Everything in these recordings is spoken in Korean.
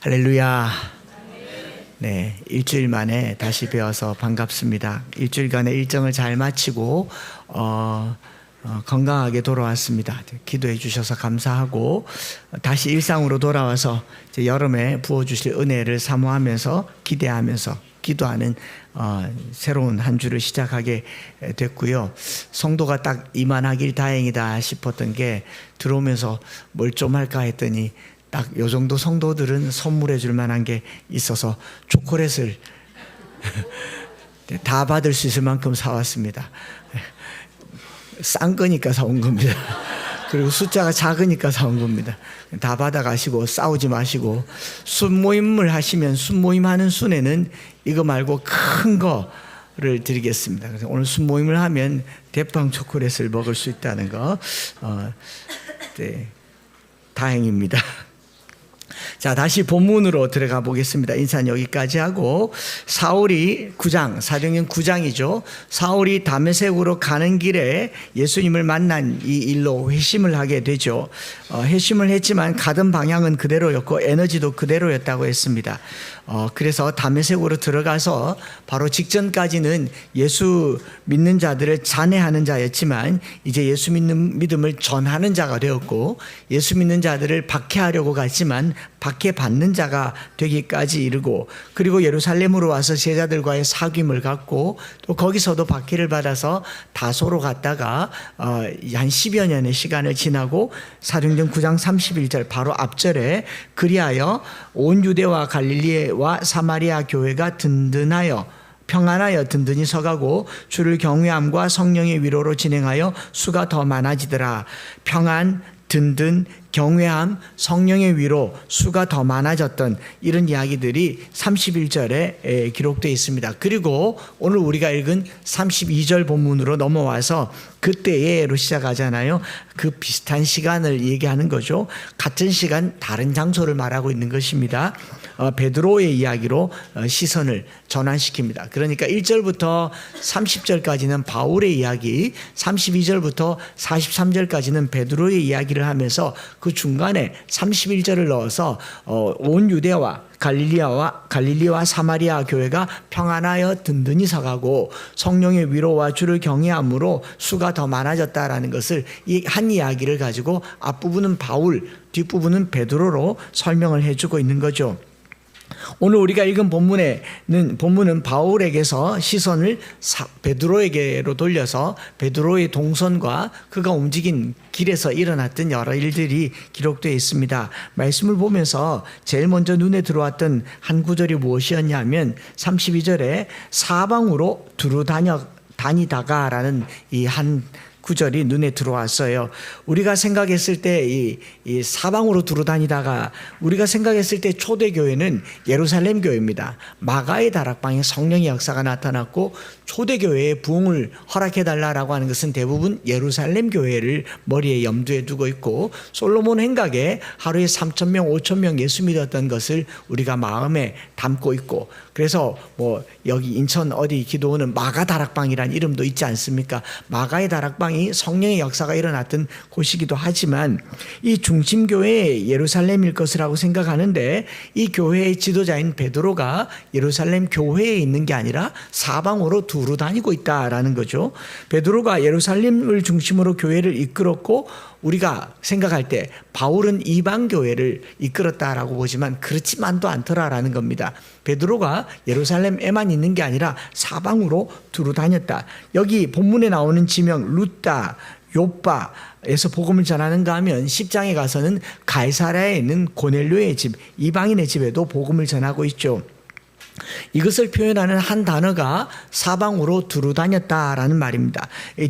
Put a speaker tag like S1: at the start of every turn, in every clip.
S1: 할렐루야. 네, 일주일 만에 다시 뵈어서 반갑습니다. 일주일간의 일정을 잘 마치고 건강하게 돌아왔습니다. 기도해 주셔서 감사하고 다시 일상으로 돌아와서 이제 여름에 부어주실 은혜를 사모하면서 기대하면서 기도하는 새로운 한 주를 시작하게 됐고요. 성도가 딱 이만하길 다행이다 싶었던 게 들어오면서 뭘 좀 할까 했더니 딱 요 정도 성도들은 선물해 줄 만한 게 있어서 초콜릿을 다 받을 수 있을 만큼 사왔습니다. 싼 거니까 사온 겁니다. 그리고 숫자가 작으니까 사온 겁니다. 다 받아가시고 싸우지 마시고 순모임을 하시면 순모임하는 순에는 이거 말고 큰 거를 드리겠습니다. 그래서 오늘 순모임을 하면 대빵 초콜릿을 먹을 수 있다는 거 네, 다행입니다. 자, 다시 본문으로 들어가 보겠습니다. 인사는 여기까지 하고 사울이 9장, 사도행전 9장이죠. 사울이 다메섹으로 가는 길에 예수님을 만난 이 일로 회심을 하게 되죠. 회심을 했지만 가던 방향은 그대로였고 에너지도 그대로였다고 했습니다. 그래서 다메섹으로 들어가서 바로 직전까지는 예수 믿는 자들을 잔해하는 자였지만 이제 예수 믿음을 전하는 자가 되었고 예수 믿는 자들을 박해하려고 갔지만 박해받는 자가 되기까지 이르고 그리고 예루살렘으로 와서 제자들과의 사귐을 갖고 또 거기서도 박해를 받아서 다소로 갔다가 한 10여 년의 시간을 지나고 사도행전 9장 31절 바로 앞절에 그리하여 온 유대와 갈릴리와 사마리아 교회가 든든하여 평안하여 든든히 서가고 주를 경외함과 성령의 위로로 진행하여 수가 더 많아지더라. 평안, 든든, 경외함, 성령의 위로, 수가 더 많아졌던 이런 이야기들이 31절에 기록되어 있습니다. 그리고 오늘 우리가 읽은 32절 본문으로 넘어와서 그때에로 시작하잖아요. 그 비슷한 시간을 얘기하는 거죠. 같은 시간 다른 장소를 말하고 있는 것입니다. 베드로의 이야기로 시선을 전환시킵니다. 그러니까 1절부터 30절까지는 바울의 이야기, 32절부터 43절까지는 베드로의 이야기를 하면서 그 중간에 31절을 넣어서 온 유대와 갈릴리와 사마리아 교회가 평안하여 든든히 서가고 성령의 위로와 주를 경외함으로 수가 더 많아졌다라는 것을 이 한 이야기를 가지고 앞부분은 바울, 뒷부분은 베드로로 설명을 해주고 있는 거죠. 오늘 우리가 읽은 본문은 바울에게서 시선을 베드로에게로 돌려서 베드로의 동선과 그가 움직인 길에서 일어났던 여러 일들이 기록되어 있습니다. 말씀을 보면서 제일 먼저 눈에 들어왔던 한 구절이 무엇이었냐면 32절에 사방으로 두루 다니다가라는 이 한 구절이 눈에 들어왔어요. 우리가 생각했을 때 이 사방으로 두루 다니다가 우리가 생각했을 때 초대교회는 예루살렘 교회입니다. 마가의 다락방에 성령의 역사가 나타났고 초대교회의 부흥을 허락해달라고 하는 것은 대부분 예루살렘 교회를 머리에 염두에 두고 있고 솔로몬 행각에 하루에 3,000명, 5,000명 예수 믿었던 것을 우리가 마음에 담고 있고 그래서 뭐 여기 인천 어디 기도원은 마가 다락방이라는 이름도 있지 않습니까? 마가의 다락방이 성령의 역사가 일어났던 곳이기도 하지만 이 중심교회의 예루살렘일 것이라고 생각하는데 이 교회의 지도자인 베드로가 예루살렘 교회에 있는 게 아니라 사방으로 두루 다니고 있다라는 거죠. 베드로가 예루살렘을 중심으로 교회를 이끌었고 우리가 생각할 때 바울은 이방 교회를 이끌었다라고 보지만 그렇지만도 않더라라는 겁니다. 베드로가 예루살렘에만 있는 게 아니라 사방으로 두루 다녔다. 여기 본문에 나오는 지명 루다, 요빠에서 복음을 전하는가 하면 10장에 가서는 가이사랴에 있는 고넬료의 집, 이방인의 집에도 복음을 전하고 있죠. 이것을 표현하는 한 단어가 사방으로 두루 다녔다라는 말입니다.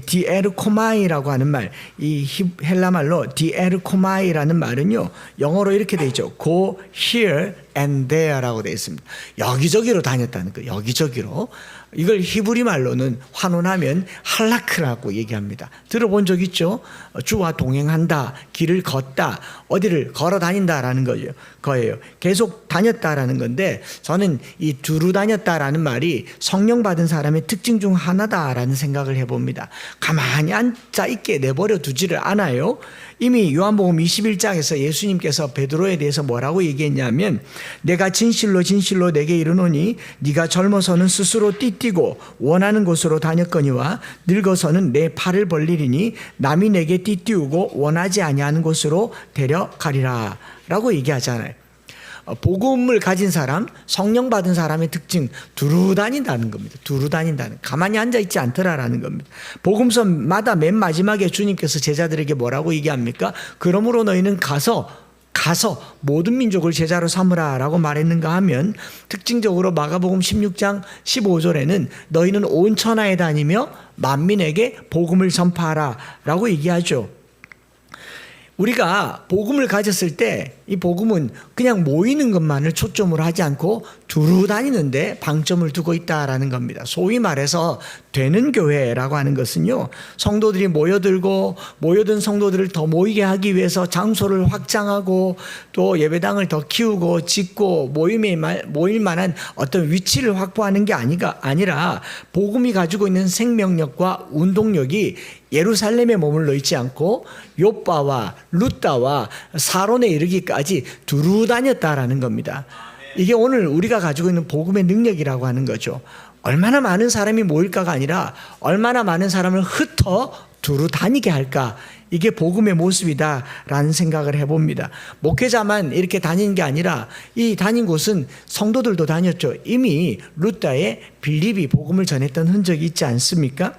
S1: 디에르코마이라고 하는 말, 이 헬라말로 디에르코마이라는 말은요, 영어로 이렇게 되어 있죠. Go here and there라고 되어 있습니다. 여기저기로 다녔다는 거예요. 여기저기로. 이걸 히브리 말로는 환원하면 할라크라고 얘기합니다. 들어본 적 있죠? 주와 동행한다, 길을 걷다, 어디를 걸어 다닌다라는 거예요. 계속 다녔다라는 건데 저는 이 두루 다녔다라는 말이 성령 받은 사람의 특징 중 하나다라는 생각을 해봅니다. 가만히 앉아 있게 내버려 두지를 않아요. 이미 요한복음 21장에서 예수님께서 베드로에 대해서 뭐라고 얘기했냐면 내가 진실로 진실로 내게 이르노니 네가 젊어서는 스스로 띠띠고 원하는 곳으로 다녔거니와 늙어서는 내 팔을 벌리리니 남이 내게 띠띠우고 원하지 아니하는 곳으로 데려가리라 라고 얘기하잖아요. 복음을 가진 사람, 성령 받은 사람의 특징, 두루 다닌다는 겁니다. 두루 다닌다는, 가만히 앉아있지 않더라라는 겁니다. 복음서마다 맨 마지막에 주님께서 제자들에게 뭐라고 얘기합니까? 그러므로 너희는 가서 모든 민족을 제자로 삼으라 라고 말했는가 하면 특징적으로 마가복음 16장 15절에는 너희는 온 천하에 다니며 만민에게 복음을 전파하라 라고 얘기하죠. 우리가 복음을 가졌을 때 이 복음은 그냥 모이는 것만을 초점으로 하지 않고 두루 다니는데 방점을 두고 있다라는 겁니다. 소위 말해서 되는 교회라고 하는 것은요, 성도들이 모여든 성도들을 더 모이게 하기 위해서 장소를 확장하고 또 예배당을 더 키우고 짓고 모일 만한 어떤 위치를 확보하는 게 아니라 복음이 가지고 있는 생명력과 운동력이 예루살렘에 머물러 있지 않고 욥바와 룻다와 사론에 이르기까지 두루 다녔다라는 겁니다. 이게 오늘 우리가 가지고 있는 복음의 능력이라고 하는 거죠. 얼마나 많은 사람이 모일까가 아니라 얼마나 많은 사람을 흩어 두루 다니게 할까, 이게 복음의 모습이다라는 생각을 해봅니다. 목회자만 이렇게 다니는 게 아니라 이 다닌 곳은 성도들도 다녔죠. 이미 룻다에 빌립이 복음을 전했던 흔적이 있지 않습니까?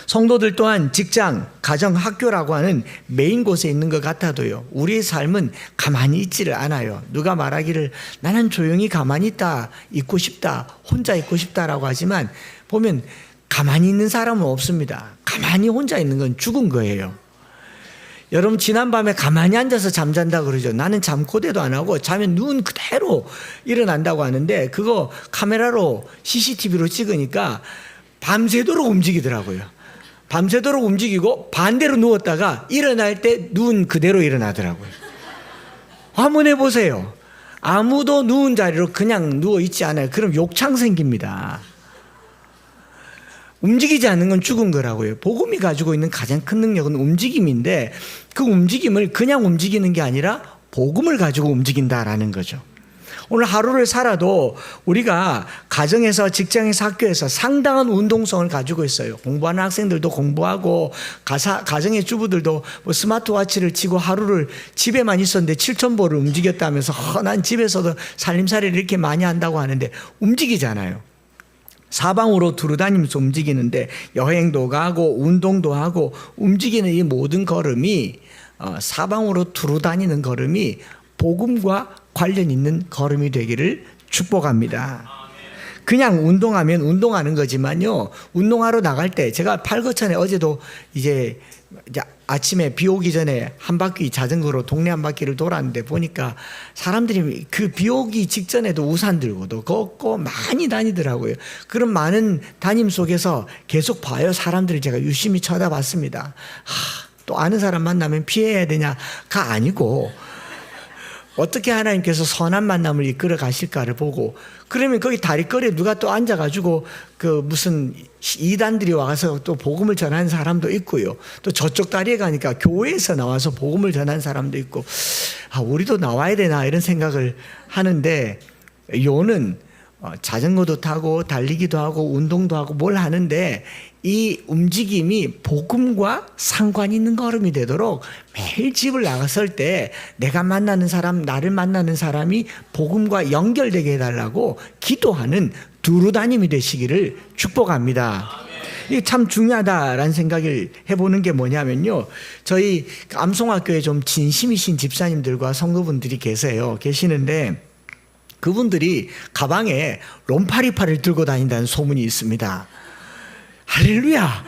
S1: 성도들 또한 직장, 가정, 학교라고 하는 메인 곳에 있는 것 같아도요, 우리의 삶은 가만히 있지를 않아요. 누가 말하기를 나는 조용히 가만히 있고 싶다, 혼자 있고 싶다라고 하지만 보면 가만히 있는 사람은 없습니다. 가만히 혼자 있는 건 죽은 거예요. 여러분 지난밤에 가만히 앉아서 잠잔다 그러죠. 나는 잠꼬대도 안 하고 자면 눈 그대로 일어난다고 하는데 그거 카메라로 CCTV로 찍으니까 밤새도록 움직이더라고요. 밤새도록 움직이고 반대로 누웠다가 일어날 때 눈 그대로 일어나더라고요. 한번 해보세요. 아무도 누운 자리로 그냥 누워있지 않아요. 그럼 욕창 생깁니다. 움직이지 않는 건 죽은 거라고요. 복음이 가지고 있는 가장 큰 능력은 움직임인데 그 움직임을 그냥 움직이는 게 아니라 복음을 가지고 움직인다라는 거죠. 오늘 하루를 살아도 우리가 가정에서, 직장에서, 학교에서 상당한 운동성을 가지고 있어요. 공부하는 학생들도 공부하고 가정의 주부들도 뭐 스마트워치를 치고 하루를 집에만 있었는데 7,000보를 움직였다면서 난 집에서도 살림살이를 이렇게 많이 한다고 하는데 움직이잖아요. 사방으로 두루다니면서 움직이는데 여행도 가고 운동도 하고 움직이는 이 모든 걸음이 사방으로 두루다니는 걸음이 복음과 관련 있는 걸음이 되기를 축복합니다. 그냥 운동하면 운동하는 거지만요, 운동하러 나갈 때 제가 팔거천에 어제도 이제 아침에 비 오기 전에 한 바퀴 자전거로 동네 한 바퀴를 돌았는데 보니까 사람들이 그 비 오기 직전에도 우산 들고도 걷고 많이 다니더라고요. 그런 많은 다님 속에서 계속 봐요. 사람들을 제가 유심히 쳐다봤습니다. 또 아는 사람 만나면 피해야 되냐가 아니고 어떻게 하나님께서 선한 만남을 이끌어 가실까를 보고, 그러면 거기 다리거리에 누가 또 앉아가지고 그 무슨 이단들이 와서 또 복음을 전하는 사람도 있고요. 또 저쪽 다리에 가니까 교회에서 나와서 복음을 전하는 사람도 있고, 우리도 나와야 되나 이런 생각을 하는데, 요는 자전거도 타고 달리기도 하고 운동도 하고 뭘 하는데 이 움직임이 복음과 상관이 있는 걸음이 되도록 매일 집을 나갔을 때 내가 만나는 사람, 나를 만나는 사람이 복음과 연결되게 해달라고 기도하는 두루다님이 되시기를 축복합니다. 이게 참 중요하다라는 생각을 해보는 게 뭐냐면요, 저희 암송학교에 좀 진심이신 집사님들과 성도분들이 계시는데 그분들이 가방에 롬파리파를 들고 다닌다는 소문이 있습니다. 할렐루야.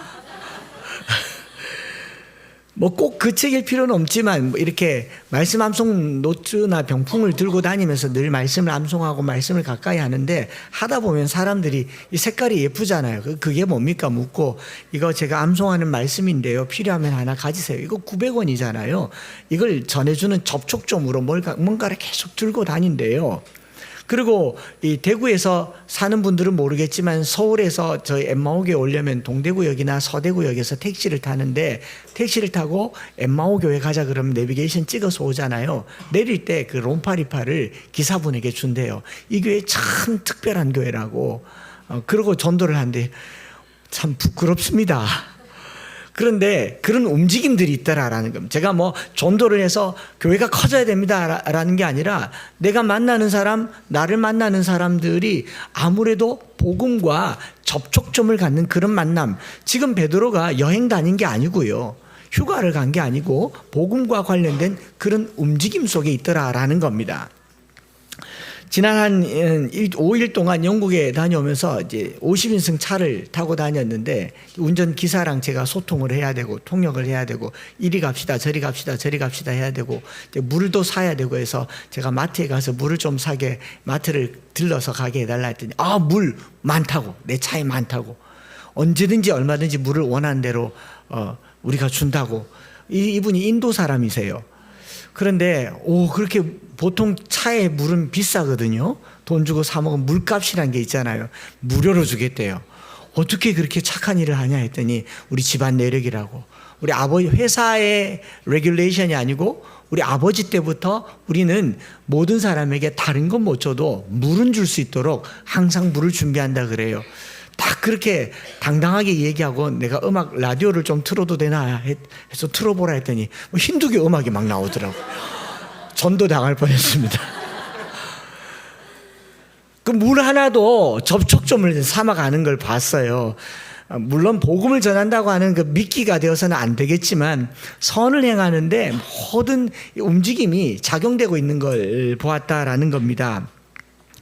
S1: 뭐 꼭 그 책일 필요는 없지만 이렇게 말씀 암송 노트나 병풍을 들고 다니면서 늘 말씀을 암송하고 말씀을 가까이 하는데 하다 보면 사람들이 이 색깔이 예쁘잖아요. 그게 뭡니까 묻고, 이거 제가 암송하는 말씀인데요, 필요하면 하나 가지세요. 이거 900원이잖아요. 이걸 전해주는 접촉점으로 뭔가를 계속 들고 다닌대요. 그리고 이 대구에서 사는 분들은 모르겠지만 서울에서 저희 엠마오교에 오려면 동대구역이나 서대구역에서 택시를 타는데 택시를 타고 엠마오교회 가자 그러면 내비게이션 찍어서 오잖아요. 내릴 때 그 롬파리파를 기사분에게 준대요. 이 교회 참 특별한 교회라고. 그러고 전도를 한대. 참 부끄럽습니다. 그런데 그런 움직임들이 있더라라는 겁니다. 제가 뭐 전도를 해서 교회가 커져야 됩니다라는 게 아니라 내가 만나는 사람, 나를 만나는 사람들이 아무래도 복음과 접촉점을 갖는 그런 만남. 지금 베드로가 여행 다닌 게 아니고요. 휴가를 간 게 아니고 복음과 관련된 그런 움직임 속에 있더라라는 겁니다. 지난 한 5일 동안 영국에 다녀오면서 이제 50인승 차를 타고 다녔는데 운전기사랑 제가 소통을 해야 되고 통역을 해야 되고 이리 갑시다 저리 갑시다 저리 갑시다 해야 되고 이제 물도 사야 되고 해서 제가 마트에 가서 물을 좀 사게 마트를 들러서 가게 해달라 했더니 물 많다고 내 차에 많다고 언제든지 얼마든지 물을 원하는 대로 우리가 준다고 이분이 인도 사람이세요. 그런데 그렇게 보통 차에 물은 비싸거든요. 돈 주고 사 먹으면 물값이란 게 있잖아요. 무료로 주겠대요. 어떻게 그렇게 착한 일을 하냐 했더니 우리 집안 내력이라고. 우리 아버지 회사의 레귤레이션이 아니고 우리 아버지 때부터 우리는 모든 사람에게 다른 건 못 줘도 물은 줄 수 있도록 항상 물을 준비한다 그래요. 딱 그렇게 당당하게 얘기하고 내가 음악 라디오를 좀 틀어도 되나 해서 틀어보라 했더니 힌두교 음악이 막 나오더라고요. 전도 당할 뻔했습니다. 그 물 하나도 접촉점을 삼아가는 걸 봤어요. 물론 복음을 전한다고 하는 그 미끼가 되어서는 안 되겠지만 선을 행하는데 모든 움직임이 작용되고 있는 걸 보았다라는 겁니다.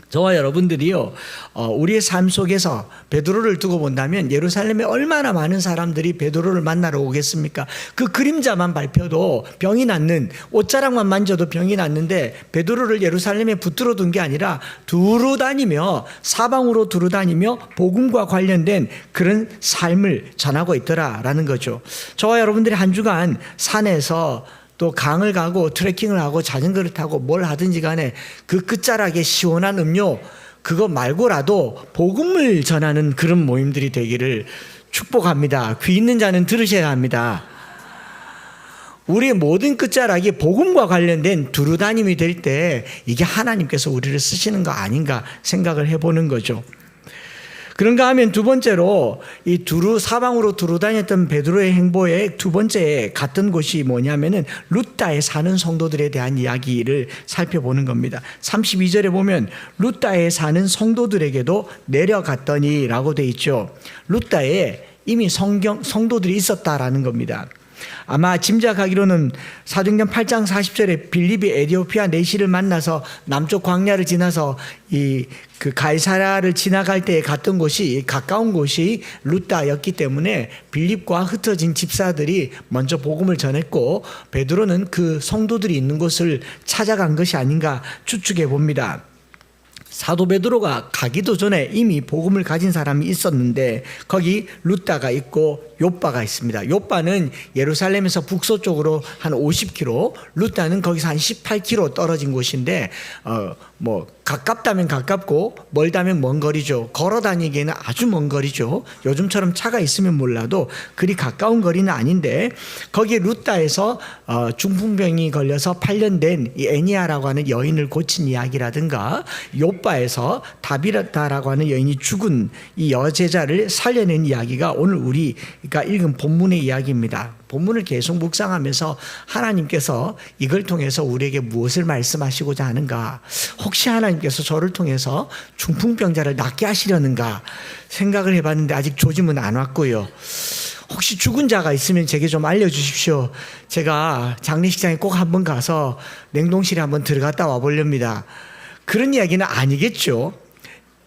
S1: 저와 여러분들이요, 우리의 삶 속에서 베드로를 두고 본다면 예루살렘에 얼마나 많은 사람들이 베드로를 만나러 오겠습니까? 그 그림자만 밟혀도 병이 낫는, 옷자락만 만져도 병이 낫는데 베드로를 예루살렘에 붙들어 둔 게 아니라 두루 다니며 사방으로 두루 다니며 복음과 관련된 그런 삶을 전하고 있더라라는 거죠. 저와 여러분들이 한 주간 산에서 또 강을 가고 트레킹을 하고 자전거를 타고 뭘 하든지 간에 그 끝자락에 시원한 음료 그거 말고라도 복음을 전하는 그런 모임들이 되기를 축복합니다. 귀 있는 자는 들으셔야 합니다. 우리의 모든 끝자락이 복음과 관련된 두루다님이 될 때 이게 하나님께서 우리를 쓰시는 거 아닌가 생각을 해보는 거죠. 그런가 하면 두 번째로 이 사방으로 두루 다녔던 베드로의 행보의 두 번째 갔던 곳이 뭐냐면은 루다에 사는 성도들에 대한 이야기를 살펴보는 겁니다. 32절에 보면 루다에 사는 성도들에게도 내려갔더니라고 돼 있죠. 루다에 이미 성도들이 있었다라는 겁니다. 아마 짐작하기로는 사도행전 8장 40절에 빌립이 에디오피아 내시를 만나서 남쪽 광야를 지나서 그 가이사랴를 지나갈 때 갔던 곳이 가까운 곳이 루다였기 때문에 빌립과 흩어진 집사들이 먼저 복음을 전했고 베드로는 그 성도들이 있는 곳을 찾아간 것이 아닌가 추측해 봅니다. 사도 베드로가 가기도 전에 이미 복음을 가진 사람이 있었는데 거기 루다가 있고 욥바가 있습니다. 욥바는 예루살렘에서 북서쪽으로 한 50km, 루다는 거기서 한 18km 떨어진 곳인데 가깝다면 가깝고 멀다면 먼 거리죠. 걸어 다니기에는 아주 먼 거리죠. 요즘처럼 차가 있으면 몰라도 그리 가까운 거리는 아닌데 거기에 루다에서 중풍병이 걸려서 8년 된 이 애니아라고 하는 여인을 고친 이야기라든가 욥바에서 다비라다라고 하는 여인이 죽은 이 여제자를 살려낸 이야기가 오늘 우리가 읽은 본문의 이야기입니다. 본문을 계속 묵상하면서 하나님께서 이걸 통해서 우리에게 무엇을 말씀하시고자 하는가, 혹시 하나님께서 저를 통해서 중풍병자를 낫게 하시려는가 생각을 해봤는데 아직 조짐은 안 왔고요. 혹시 죽은 자가 있으면 제게 좀 알려주십시오. 제가 장례식장에 꼭 한번 가서 냉동실에 한번 들어갔다 와보렵니다. 그런 이야기는 아니겠죠.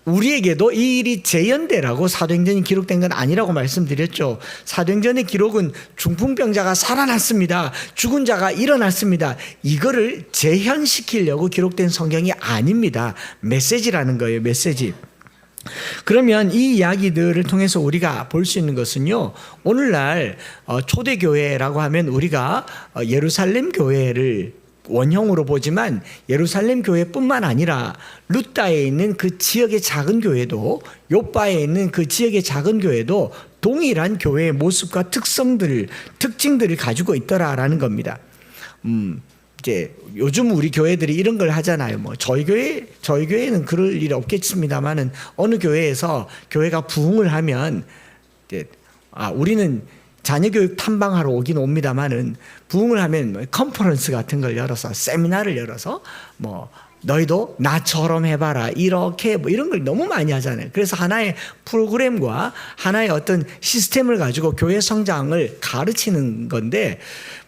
S1: 우리에게도 이 일이 재현되라고 사도행전이 기록된 건 아니라고 말씀드렸죠. 사도행전의 기록은 중풍병자가 살아났습니다. 죽은 자가 일어났습니다. 이거를 재현시키려고 기록된 성경이 아닙니다. 메시지라는 거예요. 메시지. 그러면 이 이야기들을 통해서 우리가 볼 수 있는 것은요, 오늘날 초대교회라고 하면 우리가 예루살렘 교회를 원형으로 보지만 예루살렘 교회뿐만 아니라 루다에 있는 그 지역의 작은 교회도, 요바에 있는 그 지역의 작은 교회도 동일한 교회의 모습과 특징들을 가지고 있더라라는 겁니다. 이제 요즘 우리 교회들이 이런 걸 하잖아요. 뭐 저희 교회는 그럴 일 없겠습니다만은 어느 교회에서 교회가 부흥을 하면 이제 우리는 자녀 교육 탐방하러 오긴 옵니다만은 부흥을 하면 컨퍼런스 같은 걸 열어서 세미나를 열어서 뭐 너희도 나처럼 해봐라 이렇게 뭐 이런 걸 너무 많이 하잖아요. 그래서 하나의 프로그램과 하나의 어떤 시스템을 가지고 교회 성장을 가르치는 건데,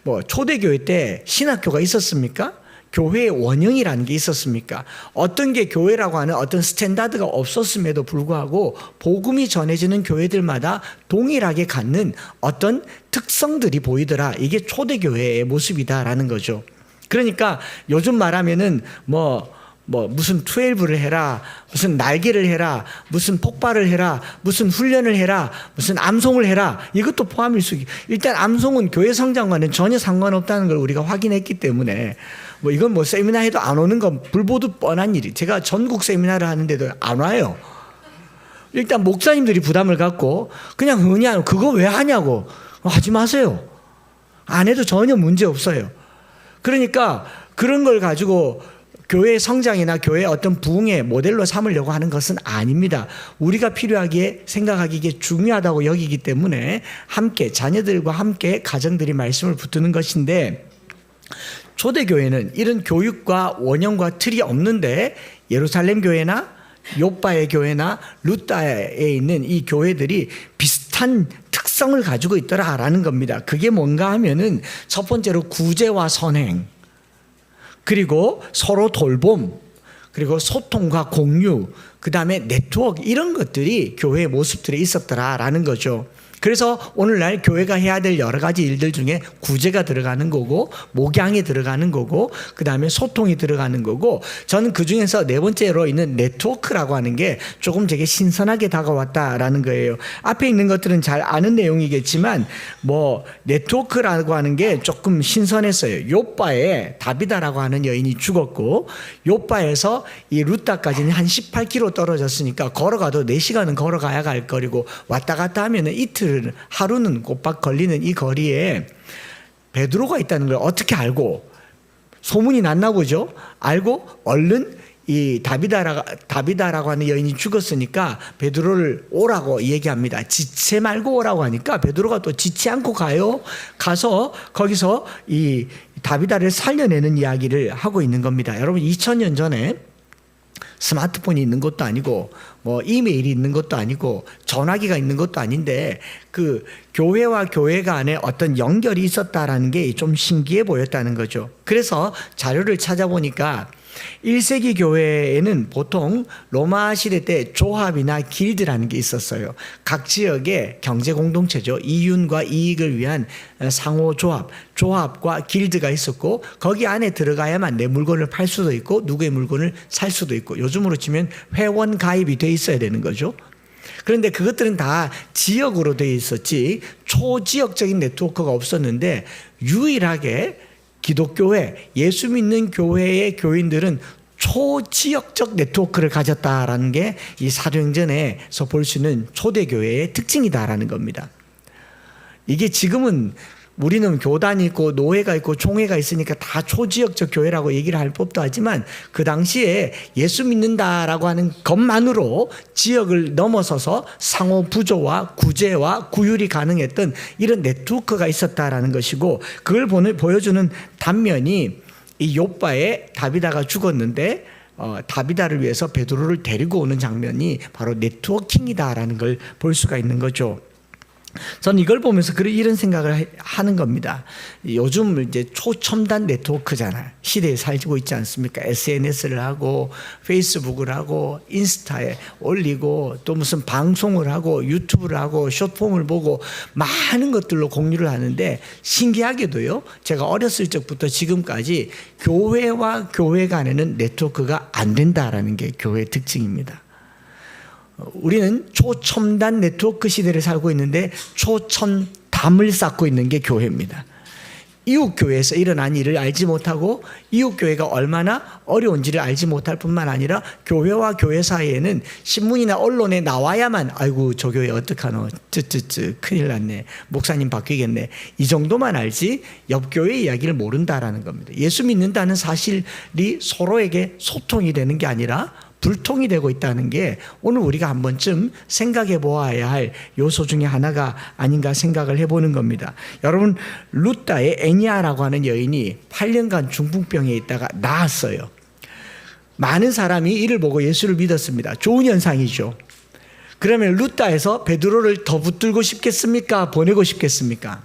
S1: 뭐 초대교회 때 신학교가 있었습니까? 교회의 원형이라는 게 있었습니까? 어떤 게 교회라고 하는 어떤 스탠다드가 없었음에도 불구하고 복음이 전해지는 교회들마다 동일하게 갖는 어떤 특성들이 보이더라. 이게 초대교회의 모습이다라는 거죠. 그러니까 요즘 말하면은 무슨 12를 해라, 무슨 날개를 해라, 무슨 폭발을 해라, 무슨 훈련을 해라, 무슨 암송을 해라, 이것도 포함일 수 있고, 일단 암송은 교회 성장과는 전혀 상관없다는 걸 우리가 확인했기 때문에 이건 세미나 해도 안 오는 건 불보듯 뻔한 일이. 제가 전국 세미나를 하는데도 안 와요. 일단 목사님들이 부담을 갖고 그냥 흔히 하는, 그거 왜 하냐고 하지 마세요. 안 해도 전혀 문제 없어요. 그러니까 그런 걸 가지고 교회의 성장이나 교회의 어떤 부흥의 모델로 삼으려고 하는 것은 아닙니다. 우리가 필요하기에 생각하기에 중요하다고 여기기 때문에 함께 자녀들과 함께 가정들이 말씀을 붙드는 것인데, 초대교회는 이런 교육과 원형과 틀이 없는데 예루살렘 교회나 요바의 교회나 루다에 있는 이 교회들이 비슷한 특성을 가지고 있더라라는 겁니다. 그게 뭔가 하면은 첫 번째로 구제와 선행, 그리고 서로 돌봄, 그리고 소통과 공유, 그 다음에 네트워크, 이런 것들이 교회의 모습들에 있었더라라는 거죠. 그래서 오늘날 교회가 해야 될 여러 가지 일들 중에 구제가 들어가는 거고, 목양이 들어가는 거고, 그 다음에 소통이 들어가는 거고, 저는 그 중에서 네 번째로 있는 네트워크라고 하는 게 조금 되게 신선하게 다가왔다라는 거예요. 앞에 있는 것들은 잘 아는 내용이겠지만 네트워크라고 하는 게 조금 신선했어요. 요바에 다비다라고 하는 여인이 죽었고, 요바에서 이 루다까지는 한 18km 떨어졌으니까 걸어가도 4시간은 걸어가야 갈 거리고, 왔다 갔다 하면은 이틀, 하루는 꼬박 걸리는 이 거리에 베드로가 있다는 걸 어떻게 알고, 소문이 났나 보죠. 알고 얼른 이 다비다라고 하는 여인이 죽었으니까 베드로를 오라고 얘기합니다. 지체 말고 오라고 하니까 베드로가 또 지치 않고 가서 거기서 이 다비다를 살려내는 이야기를 하고 있는 겁니다. 여러분, 2000년 전에 스마트폰이 있는 것도 아니고 이메일이 있는 것도 아니고 전화기가 있는 것도 아닌데 그 교회와 교회 간에 어떤 연결이 있었다라는 게 좀 신기해 보였다는 거죠. 그래서 자료를 찾아보니까 1세기 교회에는 보통 로마 시대 때 조합이나 길드라는 게 있었어요. 각 지역의 경제 공동체죠. 이윤과 이익을 위한 상호 조합과 길드가 있었고, 거기 안에 들어가야만 내 물건을 팔 수도 있고 누구의 물건을 살 수도 있고, 요즘으로 치면 회원 가입이 돼 있어야 되는 거죠. 그런데 그것들은 다 지역으로 돼 있었지 초지역적인 네트워크가 없었는데, 유일하게 기독교회, 예수 믿는 교회의 교인들은 초지역적 네트워크를 가졌다라는 게 이 사도행전에서 볼 수 있는 초대교회의 특징이다라는 겁니다. 이게 지금은 우리는 교단이 있고 노회가 있고 총회가 있으니까 다 초지역적 교회라고 얘기를 할 법도 하지만, 그 당시에 예수 믿는다라고 하는 것만으로 지역을 넘어서서 상호 부조와 구제와 구휼이 가능했던 이런 네트워크가 있었다라는 것이고, 그걸 보여주는 단면이 이 요바에 다비다가 죽었는데 다비다를 위해서 베드로를 데리고 오는 장면이 바로 네트워킹이다라는 걸 볼 수가 있는 거죠. 저는 이걸 보면서 이런 생각을 하는 겁니다. 요즘 이제 초첨단 네트워크잖아요. 시대에 살고 있지 않습니까? SNS를 하고 페이스북을 하고 인스타에 올리고 또 무슨 방송을 하고 유튜브를 하고 숏폼을 보고 많은 것들로 공유를 하는데, 신기하게도요, 제가 어렸을 적부터 지금까지 교회와 교회 간에는 네트워크가 안 된다라는 게 교회의 특징입니다. 우리는 초첨단 네트워크 시대를 살고 있는데 초첨담을 쌓고 있는 게 교회입니다. 이웃 교회에서 일어난 일을 알지 못하고 이웃 교회가 얼마나 어려운지를 알지 못할 뿐만 아니라 교회와 교회 사이에는 신문이나 언론에 나와야만 아이고 저 교회 어떡하노 쯔쯔쯔 큰일 났네 목사님 바뀌겠네 이 정도만 알지 옆 교회 이야기를 모른다라는 겁니다. 예수 믿는다는 사실이 서로에게 소통이 되는 게 아니라 불통이 되고 있다는 게 오늘 우리가 한 번쯤 생각해 보아야 할 요소 중에 하나가 아닌가 생각을 해보는 겁니다. 여러분 루다의 애니아라고 하는 여인이 8년간 중풍병에 있다가 나았어요. 많은 사람이 이를 보고 예수를 믿었습니다. 좋은 현상이죠. 그러면 루다에서 베드로를 더 붙들고 싶겠습니까? 보내고 싶겠습니까?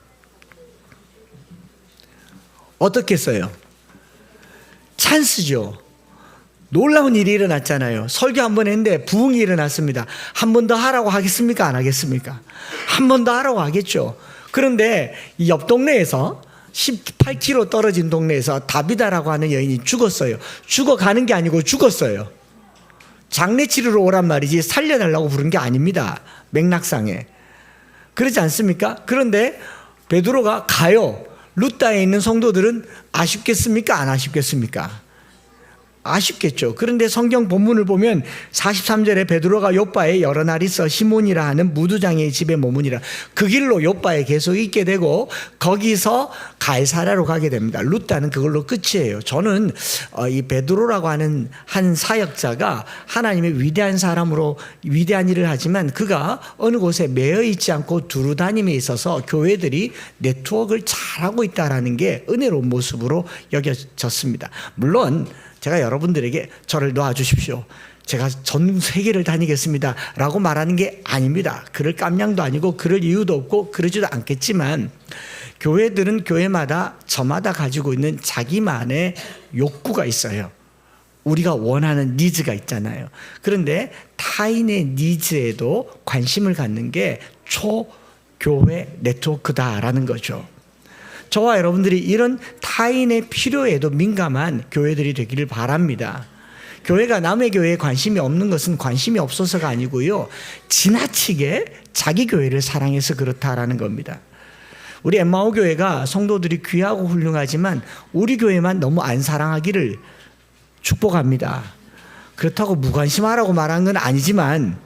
S1: 어떻겠어요? 찬스죠. 놀라운 일이 일어났잖아요. 설교 한 번 했는데 부흥이 일어났습니다. 한 번 더 하라고 하겠습니까? 안 하겠습니까? 한 번 더 하라고 하겠죠. 그런데 이 옆 동네에서 18km 떨어진 동네에서 다비다라고 하는 여인이 죽었어요. 죽어가는 게 아니고 죽었어요. 장례 치르러 오란 말이지 살려달라고 부른 게 아닙니다. 맥락상에. 그렇지 않습니까? 그런데 베드로가 가요. 루다에 있는 성도들은 아쉽겠습니까? 안 아쉽겠습니까? 아쉽겠죠. 그런데 성경 본문을 보면 43절에 베드로가 요바에 여러 날 있어 시몬이라 하는 무두장의 집에 머무니라. 그 길로 요바에 계속 있게 되고 거기서 가이사랴로 가게 됩니다. 루다는 그걸로 끝이에요. 저는 이 베드로라고 하는 한 사역자가 하나님의 위대한 사람으로 위대한 일을 하지만 그가 어느 곳에 매여 있지 않고 두루 다님에 있어서 교회들이 네트워크를 잘하고 있다는 게 은혜로운 모습으로 여겨졌습니다. 물론 제가 여러분들에게 저를 놓아주십시오. 제가 전 세계를 다니겠습니다. 라고 말하는 게 아닙니다. 그럴 깜냥도 아니고 그럴 이유도 없고 그러지도 않겠지만 교회들은 교회마다 저마다 가지고 있는 자기만의 욕구가 있어요. 우리가 원하는 니즈가 있잖아요. 그런데 타인의 니즈에도 관심을 갖는 게 초교회 네트워크다라는 거죠. 저와 여러분들이 이런 타인의 필요에도 민감한 교회들이 되기를 바랍니다. 교회가 남의 교회에 관심이 없는 것은 관심이 없어서가 아니고요. 지나치게 자기 교회를 사랑해서 그렇다라는 겁니다. 우리 엠마오 교회가 성도들이 귀하고 훌륭하지만 우리 교회만 너무 안 사랑하기를 축복합니다. 그렇다고 무관심하라고 말한 건 아니지만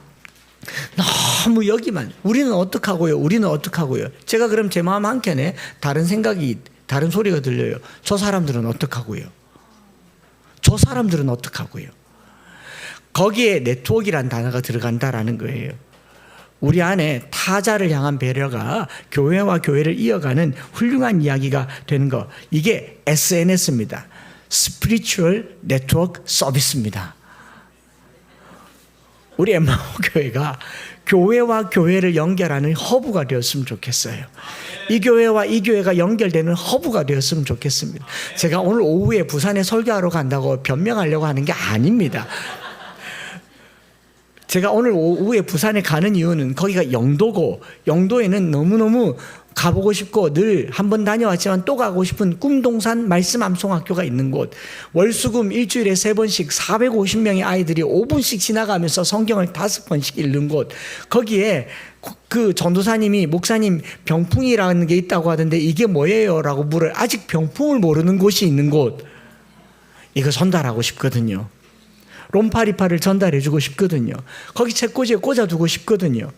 S1: 너무 여기만 우리는 어떡하고요? 우리는 어떡하고요? 제가 그럼 제 마음 한켠에 다른 생각이 다른 소리가 들려요. 저 사람들은 어떡하고요? 저 사람들은 어떡하고요? 거기에 네트워크란 단어가 들어간다라는 거예요. 우리 안에 타자를 향한 배려가 교회와 교회를 이어가는 훌륭한 이야기가 되는 거. 이게 SNS입니다. Spiritual Network Service입니다. 우리 엠마오 교회가 교회와 교회를 연결하는 허브가 되었으면 좋겠어요. 이 교회와 이 교회가 연결되는 허브가 되었으면 좋겠습니다. 제가 오늘 오후에 부산에 설교하러 간다고 변명하려고 하는 게 아닙니다. 제가 오늘 오후에 부산에 가는 이유는 거기가 영도고 영도에는 너무너무 가보고 싶고 늘 한 번 다녀왔지만 또 가고 싶은 꿈동산 말씀 암송학교가 있는 곳, 월수금 일주일에 3번씩 450명의 아이들이 5분씩 지나가면서 성경을 5번씩 읽는 곳, 거기에 그 전도사님이 목사님 병풍이라는 게 있다고 하던데 이게 뭐예요? 라고 물어요. 아직 병풍을 모르는 곳이 있는 곳, 이거 전달하고 싶거든요. 롬파리파를 전달해주고 싶거든요. 거기 책꽂이에 꽂아두고 싶거든요.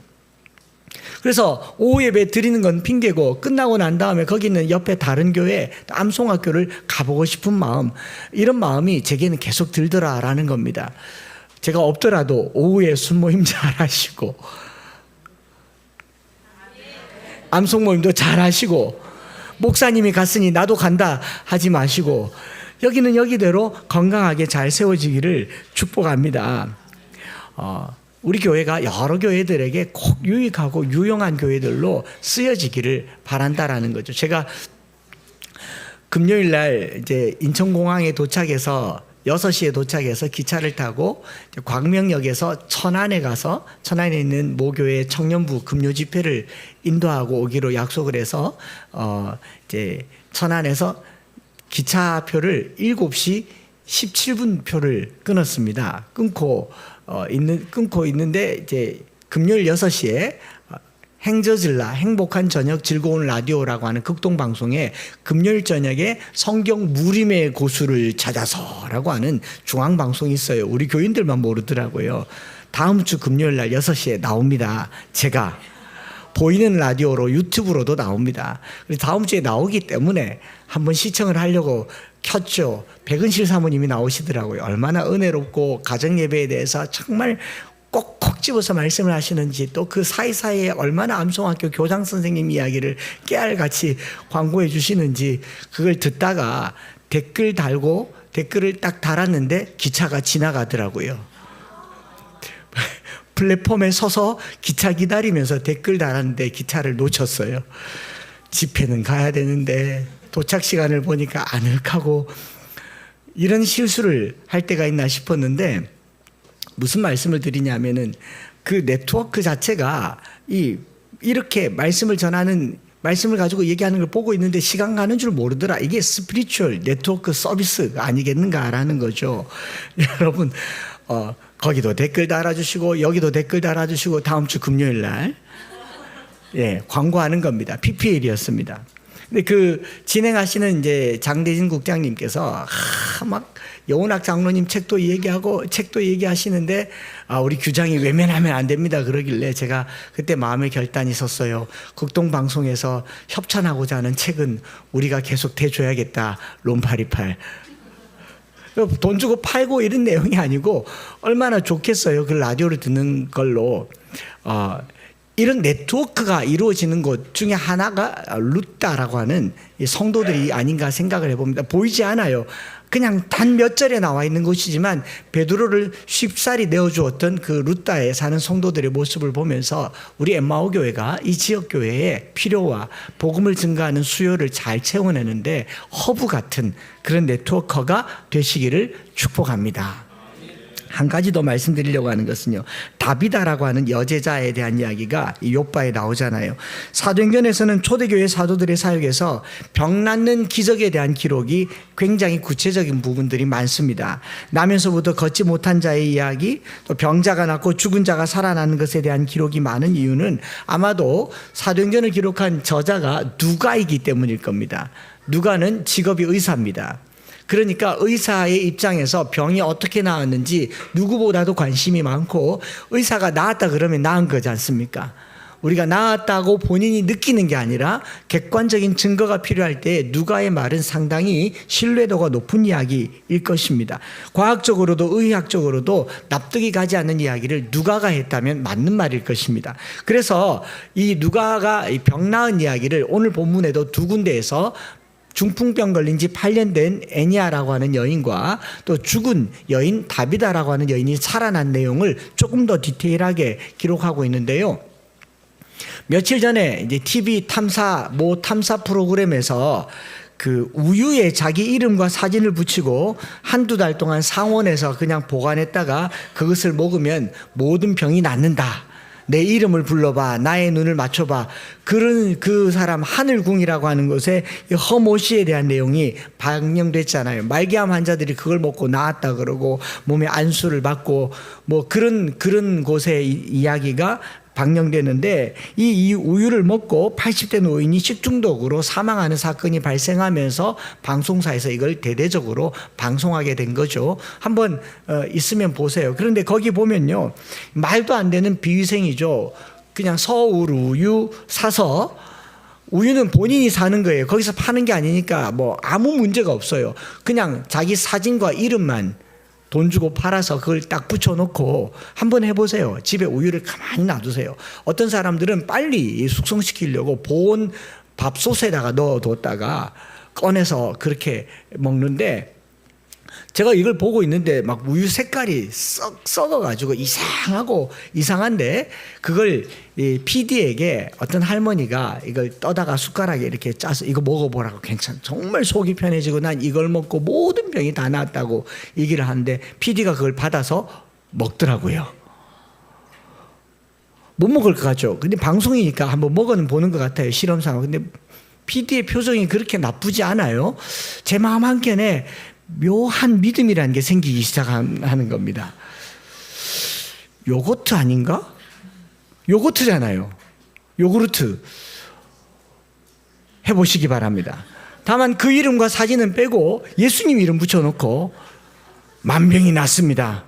S1: 그래서 오후 예배 드리는 건 핑계고 끝나고 난 다음에 거기 있는 옆에 다른 교회 암송학교를 가보고 싶은 마음, 이런 마음이 제게는 계속 들더라라는 겁니다. 제가 없더라도 오후에 순모임 잘 하시고 암송 모임도 잘 하시고 목사님이 갔으니 나도 간다 하지 마시고 여기는 여기대로 건강하게 잘 세워지기를 축복합니다. 우리 교회가 여러 교회들에게 꼭 유익하고 유용한 교회들로 쓰여지기를 바란다라는 거죠. 제가 금요일 날 이제 인천공항에 도착해서 6시에 도착해서 기차를 타고 광명역에서 천안에 가서 천안에 있는 모교회 청년부 금요 집회를 인도하고 오기로 약속을 해서 이제 천안에서 기차표를 7시 17분 표를 끊었습니다. 끊고 있는데 이제 금요일 6시에 행저질라 행복한 저녁 즐거운 라디오라고 하는 극동방송에 금요일 저녁에 성경 무림의 고수를 찾아서라고 하는 중앙방송이 있어요. 우리 교인들만 모르더라고요. 다음 주 금요일 날 6시에 나옵니다. 제가 보이는 라디오로 유튜브로도 나옵니다. 다음 주에 나오기 때문에 한번 시청을 하려고 켰죠. 백은실 사모님이 나오시더라고요. 얼마나 은혜롭고 가정예배에 대해서 정말 꼭꼭 집어서 말씀을 하시는지, 또 그 사이사이에 얼마나 암송학교 교장 선생님 이야기를 깨알같이 광고해 주시는지, 그걸 듣다가 댓글 달고 댓글을 딱 달았는데 기차가 지나가더라고요. 플랫폼에 서서 기차 기다리면서 댓글 달았는데 기차를 놓쳤어요. 집회는 가야 되는데 도착 시간을 보니까 아늑하고, 이런 실수를 할 때가 있나 싶었는데, 무슨 말씀을 드리냐면은 그 네트워크 자체가 이렇게 말씀을 전하는, 말씀을 가지고 얘기하는 걸 보고 있는데 시간 가는 줄 모르더라. 이게 스피리추얼 네트워크 서비스가 아니겠는가라는 거죠. 여러분, 거기도 댓글 달아주시고 여기도 댓글 달아주시고 다음 주 금요일 날 광고하는 겁니다. PPL이었습니다. 근데 그 진행하시는 이제 장대진 국장님께서 막 여운학 장로님 책도 얘기하시는데 우리 규장이 외면하면 안 됩니다 그러길래 제가 그때 마음의 결단이 섰어요. 극동방송에서 협찬하고자 하는 책은 우리가 계속 대줘야겠다. 롬828 돈 주고 팔고 이런 내용이 아니고, 얼마나 좋겠어요. 그 라디오를 듣는 걸로. 이런 네트워크가 이루어지는 곳 중에 하나가 루따라고 하는 성도들이 아닌가 생각을 해봅니다. 보이지 않아요. 그냥 단 몇 절에 나와 있는 곳이지만 베드로를 쉽사리 내어주었던 그 루따에 사는 성도들의 모습을 보면서 우리 엠마오 교회가 이 지역 교회의 필요와 복음을 증가하는 수요를 잘 채워내는데 허브 같은 그런 네트워커가 되시기를 축복합니다. 한 가지 더 말씀드리려고 하는 것은요, 다비다라고 하는 여제자에 대한 이야기가 이 욥바에 나오잖아요. 사도행전에서는 초대교회 사도들의 사역에서 병 낫는 기적에 대한 기록이 굉장히 구체적인 부분들이 많습니다. 나면서부터 걷지 못한 자의 이야기, 또 병자가 낫고 죽은 자가 살아나는 것에 대한 기록이 많은 이유는 아마도 사도행전을 기록한 저자가 누가이기 때문일 겁니다. 누가는 직업이 의사입니다. 그러니까 의사의 입장에서 병이 어떻게 나았는지 누구보다도 관심이 많고, 의사가 나았다 그러면 나은 거지 않습니까? 우리가 나았다고 본인이 느끼는 게 아니라 객관적인 증거가 필요할 때 누가의 말은 상당히 신뢰도가 높은 이야기일 것입니다. 과학적으로도 의학적으로도 납득이 가지 않는 이야기를 누가가 했다면 맞는 말일 것입니다. 그래서 이 누가가 병 나은 이야기를 오늘 본문에도 두 군데에서 중풍병 걸린 지 8년 된 애니아라고 하는 여인과 또 죽은 여인 다비다라고 하는 여인이 살아난 내용을 조금 더 디테일하게 기록하고 있는데요. 며칠 전에 이제 TV 탐사 프로그램에서 그 우유에 자기 이름과 사진을 붙이고 한두 달 동안 상온에서 그냥 보관했다가 그것을 먹으면 모든 병이 낫는다. 내 이름을 불러봐. 나의 눈을 맞춰봐. 그런 그 사람 하늘궁이라고 하는 곳에 허모시에 대한 내용이 방영됐잖아요. 말기암 환자들이 그걸 먹고 나았다 그러고 몸에 안수를 받고 뭐 그런 곳의 이야기가 방영되는데, 이 우유를 먹고 80대 노인이 식중독으로 사망하는 사건이 발생하면서 방송사에서 이걸 대대적으로 방송하게 된 거죠. 한번 있으면 보세요. 그런데 거기 보면요, 말도 안 되는 비위생이죠. 그냥 서울 우유 사서, 우유는 본인이 사는 거예요. 거기서 파는 게 아니니까 뭐 아무 문제가 없어요. 그냥 자기 사진과 이름만 돈 주고 팔아서 그걸 딱 붙여놓고 한번 해보세요. 집에 우유를 가만히 놔두세요. 어떤 사람들은 빨리 숙성시키려고 보온 밥솥에다가 넣어뒀다가 꺼내서 그렇게 먹는데, 제가 이걸 보고 있는데 막 우유 색깔이 썩어가지고 이상한데, 그걸 PD에게 어떤 할머니가 이걸 떠다가 숟가락에 이렇게 짜서 이거 먹어보라고, 정말 속이 편해지고 난 이걸 먹고 모든 병이 다 나았다고 얘기를 하는데, PD가 그걸 받아서 먹더라고요. 못 먹을 것 같죠. 근데 방송이니까 한번 먹어는 보는 것 같아요, 실험상. 근데 PD의 표정이 그렇게 나쁘지 않아요. 제 마음 한켠에 묘한 믿음이라는 게 생기기 시작하는 겁니다. 요거트 아닌가? 요거트잖아요. 요구르트 해보시기 바랍니다. 다만 그 이름과 사진은 빼고 예수님 이름 붙여놓고 만병이 났습니다.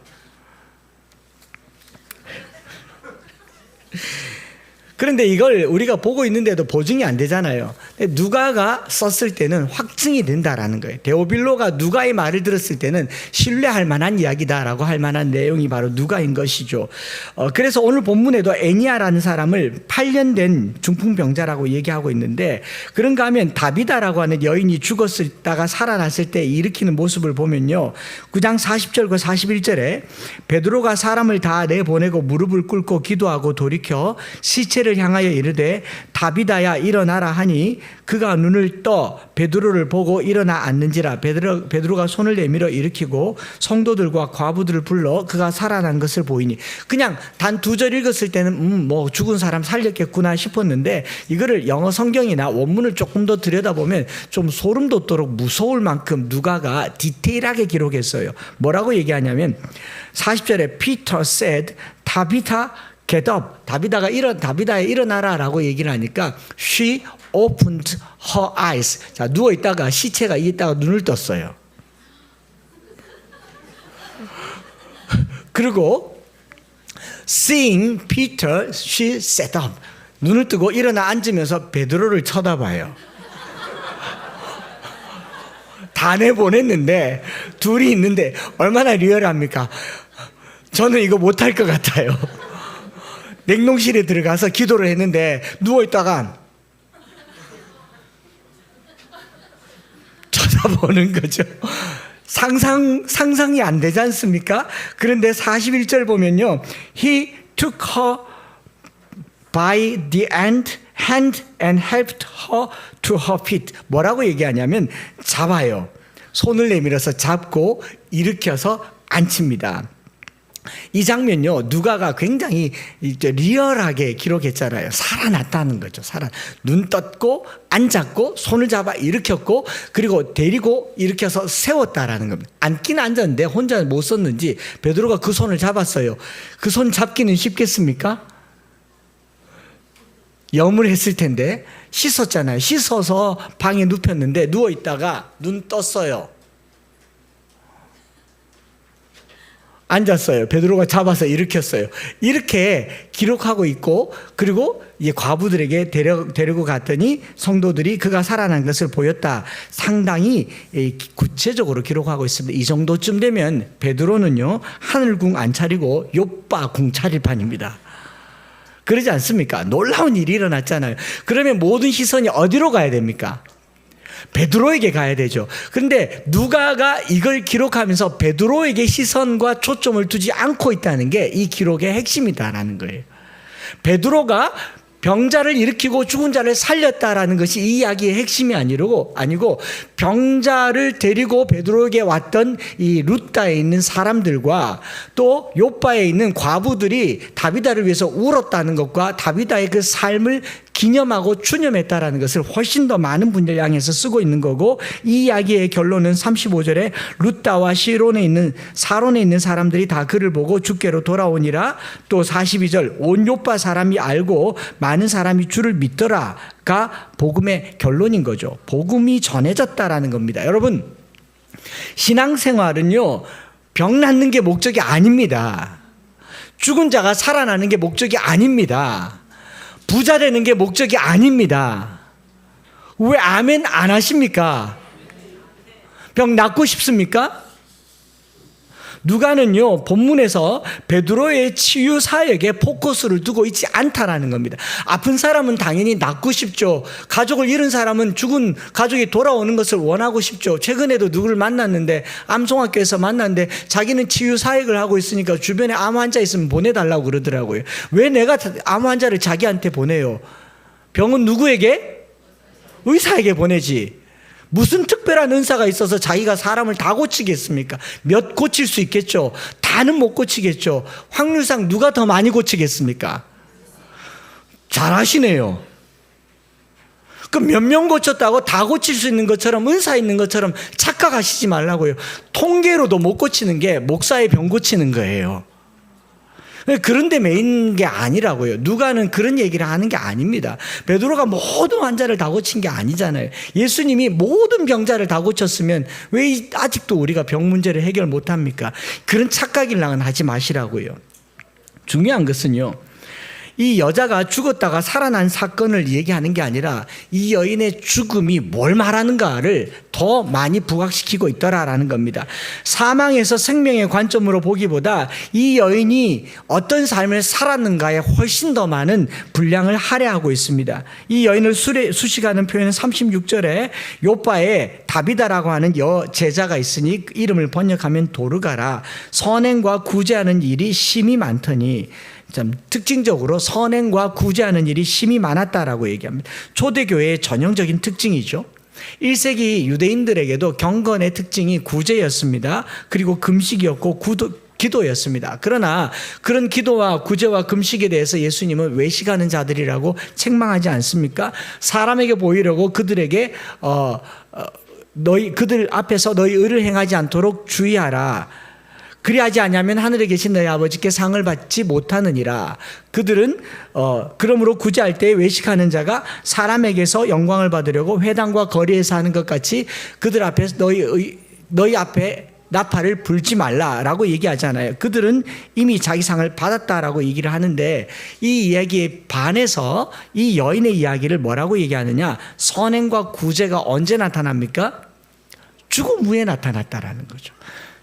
S1: 그런데 이걸 우리가 보고 있는데도 보증이 안 되잖아요. 누가가 썼을 때는 확증이 된다라는 거예요. 데오빌로가 누가의 말을 들었을 때는 신뢰할 만한 이야기다라고 할 만한 내용이 바로 누가인 것이죠. 그래서 오늘 본문에도 애니아라는 사람을 8년 된 중풍병자라고 얘기하고 있는데, 그런가 하면 다비다라고 하는 여인이 죽었다가 살아났을 때 일으키는 모습을 보면요, 9장 40절과 41절에 베드로가 사람을 다 내보내고 무릎을 꿇고 기도하고 돌이켜 시체를 향하여 이르되 다비다야 일어나라 하니 그가 눈을 떠 베드로를 보고 일어나 앉는지라. 베드로가 손을 내밀어 일으키고 성도들과 과부들을 불러 그가 살아난 것을 보이니. 그냥 단 2절 읽었을 때는 뭐 죽은 사람 살렸겠구나 싶었는데, 이거를 영어 성경이나 원문을 조금 더 들여다보면 좀 소름 돋도록 무서울 만큼 누가가 디테일하게 기록했어요. 뭐라고 얘기하냐면 40절에 Peter said 다비다 get up. 다비다야 일어나라라고 얘기를 하니까 she opened her eyes. 자, 누워 있다가 시체가 있다가 눈을 떴어요. 그리고 seeing Peter, she sat up. 눈을 뜨고 일어나 앉으면서 베드로를 쳐다봐요. 다 내보냈는데 둘이 있는데 얼마나 리얼합니까? 저는 이거 못할 것 같아요. 냉동실에 들어가서 기도를 했는데 누워있다가 쳐다보는 거죠. 상상이 안 되지 않습니까? 그런데 41절 보면요, He took her by the hand and helped her to her feet. 뭐라고 얘기하냐면 잡아요. 손을 내밀어서 잡고 일으켜서 앉힙니다. 이 장면요, 누가가 굉장히 리얼하게 기록했잖아요. 살아났다는 거죠. 눈 떴고 앉았고 손을 잡아 일으켰고 그리고 데리고 일으켜서 세웠다라는 겁니다. 앉기는 앉았는데 혼자 못 섰는지 베드로가 그 손을 잡았어요. 그 손 잡기는 쉽겠습니까? 염을 했을 텐데. 씻었잖아요. 씻어서 방에 눕혔는데 누워있다가 눈 떴어요. 앉았어요. 베드로가 잡아서 일으켰어요. 이렇게 기록하고 있고, 그리고 이제 과부들에게 데리고 갔더니 성도들이 그가 살아난 것을 보였다. 상당히 구체적으로 기록하고 있습니다. 이 정도쯤 되면 베드로는요, 하늘궁 안 차리고 요바궁 차릴 판입니다. 그러지 않습니까? 놀라운 일이 일어났잖아요. 그러면 모든 시선이 어디로 가야 됩니까? 베드로에게 가야 되죠. 그런데 누가가 이걸 기록하면서 베드로에게 시선과 초점을 두지 않고 있다는 게 이 기록의 핵심이다라는 거예요. 베드로가 병자를 일으키고 죽은 자를 살렸다라는 것이 이 이야기의 핵심이 아니고 병자를 데리고 베드로에게 왔던 이 루다에 있는 사람들과 또 요바에 있는 과부들이 다비다를 위해서 울었다는 것과 다비다의 그 삶을 기념하고 추념했다라는 것을 훨씬 더 많은 분들 향해서 쓰고 있는 거고, 이 이야기의 결론은 35절에 루다와 사론에 있는 사람들이 다 그를 보고 주께로 돌아오니라. 또 42절 온 요바 사람이 알고 많은 사람이 주를 믿더라가 복음의 결론인 거죠. 복음이 전해졌다라는 겁니다. 여러분, 신앙생활은요, 병 낫는 게 목적이 아닙니다. 죽은 자가 살아나는 게 목적이 아닙니다. 부자 되는 게 목적이 아닙니다. 왜 아멘 안 하십니까? 병 낫고 싶습니까? 누가는요, 본문에서 베드로의 치유 사역에 포커스를 두고 있지 않다라는 겁니다. 아픈 사람은 당연히 낫고 싶죠. 가족을 잃은 사람은 죽은 가족이 돌아오는 것을 원하고 싶죠. 최근에도 누구를 만났는데, 암송학교에서 만났는데 자기는 치유 사역을 하고 있으니까 주변에 암 환자 있으면 보내달라고 그러더라고요. 왜 내가 암 환자를 자기한테 보내요? 병은 누구에게? 의사에게 보내지. 무슨 특별한 은사가 있어서 자기가 사람을 다 고치겠습니까? 몇 고칠 수 있겠죠. 다는 못 고치겠죠. 확률상 누가 더 많이 고치겠습니까? 잘하시네요. 그럼 몇 명 고쳤다고 다 고칠 수 있는 것처럼, 은사 있는 것처럼 착각하시지 말라고요. 통계로도 못 고치는 게 목사의 병 고치는 거예요. 그런데 매인 게 아니라고요. 누가는 그런 얘기를 하는 게 아닙니다. 베드로가 모든 환자를 다 고친 게 아니잖아요. 예수님이 모든 병자를 다 고쳤으면 왜 아직도 우리가 병 문제를 해결 못합니까? 그런 착각일랑은 하지 마시라고요. 중요한 것은요, 이 여자가 죽었다가 살아난 사건을 얘기하는 게 아니라 이 여인의 죽음이 뭘 말하는가를 더 많이 부각시키고 있더라라는 겁니다. 사망에서 생명의 관점으로 보기보다 이 여인이 어떤 삶을 살았는가에 훨씬 더 많은 분량을 할애하고 있습니다. 이 여인을 수식하는 표현은 36절에 요빠에 다비다라고 하는 제자가 있으니 이름을 번역하면 도르가라. 선행과 구제하는 일이 심히 많더니, 참 특징적으로 선행과 구제하는 일이 심히 많았다라고 얘기합니다. 초대교회의 전형적인 특징이죠. 1세기 유대인들에게도 경건의 특징이 구제였습니다. 그리고 금식이었고 기도였습니다. 그러나 그런 기도와 구제와 금식에 대해서 예수님은 외식하는 자들이라고 책망하지 않습니까? 사람에게 보이려고 그들에게 그들 앞에서 너희 의를 행하지 않도록 주의하라. 그리하지 않으면 하늘에 계신 너희 아버지께 상을 받지 못하느니라. 그들은 그러므로 구제할 때 외식하는 자가 사람에게서 영광을 받으려고 회당과 거리에서 하는 것 같이 그들 앞에서 너희 앞에 나팔을 불지 말라라고 얘기하잖아요. 그들은 이미 자기 상을 받았다라고 얘기를 하는데, 이 이야기에 반해서 이 여인의 이야기를 뭐라고 얘기하느냐? 선행과 구제가 언제 나타납니까? 죽음 후에 나타났다라는 거죠.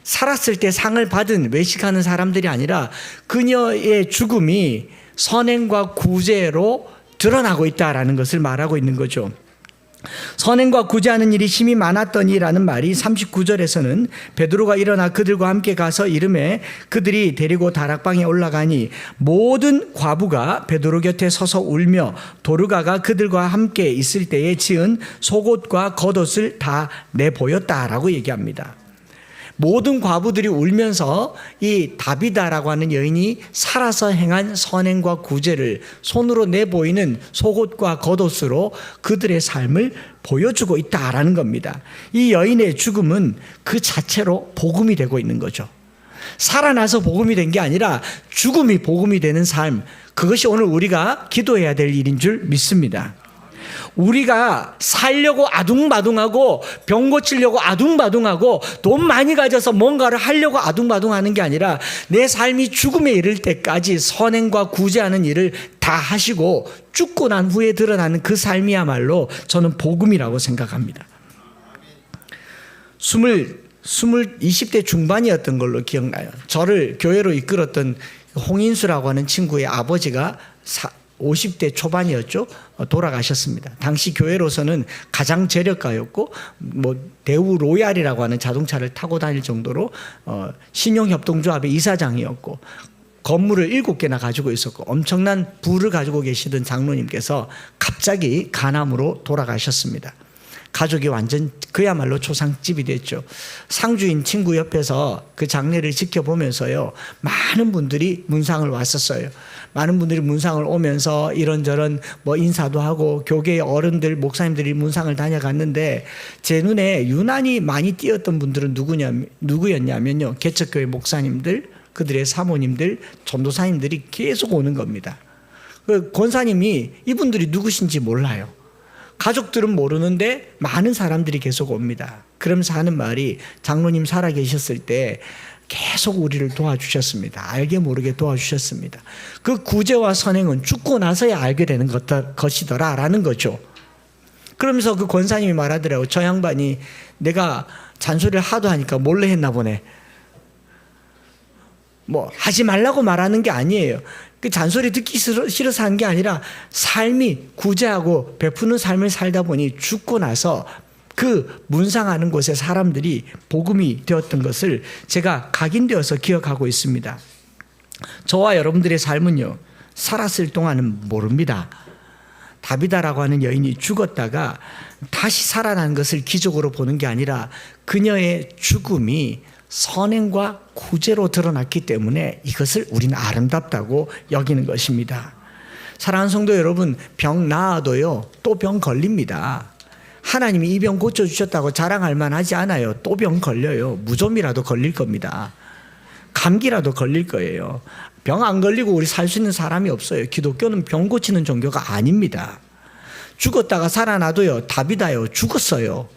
S1: 살았을 때 상을 받은 외식하는 사람들이 아니라 그녀의 죽음이 선행과 구제로 드러나고 있다라는 것을 말하고 있는 거죠. 선행과 구제하는 일이 심히 많았더니라는 말이 39절에서는 베드로가 일어나 그들과 함께 가서 이르매 그들이 데리고 다락방에 올라가니 모든 과부가 베드로 곁에 서서 울며 도르가가 그들과 함께 있을 때에 지은 속옷과 겉옷을 다 내보였다라고 얘기합니다. 모든 과부들이 울면서 이 다비다라고 하는 여인이 살아서 행한 선행과 구제를 손으로 내보이는 속옷과 겉옷으로 그들의 삶을 보여주고 있다라는 겁니다. 이 여인의 죽음은 그 자체로 복음이 되고 있는 거죠. 살아나서 복음이 된 게 아니라 죽음이 복음이 되는 삶, 그것이 오늘 우리가 기도해야 될 일인 줄 믿습니다. 우리가 살려고 아둥바둥하고 병 고치려고 아둥바둥하고 돈 많이 가져서 뭔가를 하려고 아둥바둥하는 게 아니라 내 삶이 죽음에 이를 때까지 선행과 구제하는 일을 다 하시고 죽고 난 후에 드러나는 그 삶이야말로 저는 복음이라고 생각합니다. 20대 중반이었던 걸로 기억나요. 저를 교회로 이끌었던 홍인수라고 하는 친구의 아버지가 50대 초반이었죠. 돌아가셨습니다. 당시 교회로서는 가장 재력가였고 대우 로얄이라고 하는 자동차를 타고 다닐 정도로 신용협동조합의 이사장이었고 건물을 7개나 가지고 있었고 엄청난 부를 가지고 계시던 장로님께서 갑자기 간암으로 돌아가셨습니다. 가족이 완전 그야말로 초상집이 됐죠. 상주인 친구 옆에서 그 장례를 지켜보면서요, 많은 분들이 문상을 왔었어요. 많은 분들이 문상을 오면서 이런저런 인사도 하고 교계의 어른들, 목사님들이 문상을 다녀갔는데 제 눈에 유난히 많이 띄었던 분들은 누구였냐면요, 개척교회 목사님들, 그들의 사모님들, 전도사님들이 계속 오는 겁니다. 그 권사님이 이분들이 누구신지 몰라요. 가족들은 모르는데 많은 사람들이 계속 옵니다. 그러면서 하는 말이, 장로님 살아 계셨을 때 계속 우리를 도와주셨습니다. 알게 모르게 도와주셨습니다. 그 구제와 선행은 죽고 나서야 알게 되는 것이더라라는 거죠. 그러면서 그 권사님이 말하더라고요. 저 양반이 내가 잔소리를 하도 하니까 몰래 했나 보네. 하지 말라고 말하는 게 아니에요. 그 잔소리 듣기 싫어서 한 게 아니라 삶이 구제하고 베푸는 삶을 살다 보니 죽고 나서 그 문상하는 곳에 사람들이 복음이 되었던 것을 제가 각인되어서 기억하고 있습니다. 저와 여러분들의 삶은요, 살았을 동안은 모릅니다. 다비다라고 하는 여인이 죽었다가 다시 살아난 것을 기적으로 보는 게 아니라 그녀의 죽음이 선행과 구제로 드러났기 때문에 이것을 우리는 아름답다고 여기는 것입니다. 사랑하는 성도 여러분, 병 나아도요, 또 병 걸립니다. 하나님이 이 병 고쳐주셨다고 자랑할 만하지 않아요. 또 병 걸려요. 무좀이라도 걸릴 겁니다. 감기라도 걸릴 거예요. 병 안 걸리고 우리 살 수 있는 사람이 없어요. 기독교는 병 고치는 종교가 아닙니다. 죽었다가 살아나도요, 다비다요, 죽었어요.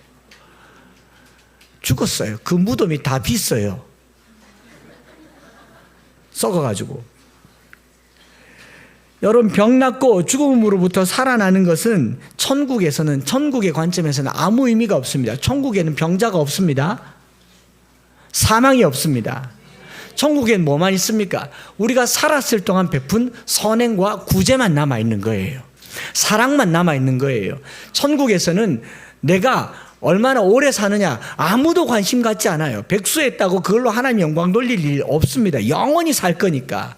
S1: 죽었어요. 그 무덤이 다 비어요. 썩어가지고. 여러분, 병 낫고 죽음으로부터 살아나는 것은 천국에서는, 천국의 관점에서는 아무 의미가 없습니다. 천국에는 병자가 없습니다. 사망이 없습니다. 천국엔 뭐만 있습니까? 우리가 살았을 동안 베푼 선행과 구제만 남아있는 거예요. 사랑만 남아있는 거예요. 천국에서는 내가 얼마나 오래 사느냐 아무도 관심 갖지 않아요. 백수했다고 그걸로 하나님 영광 돌릴 일 없습니다. 영원히 살 거니까.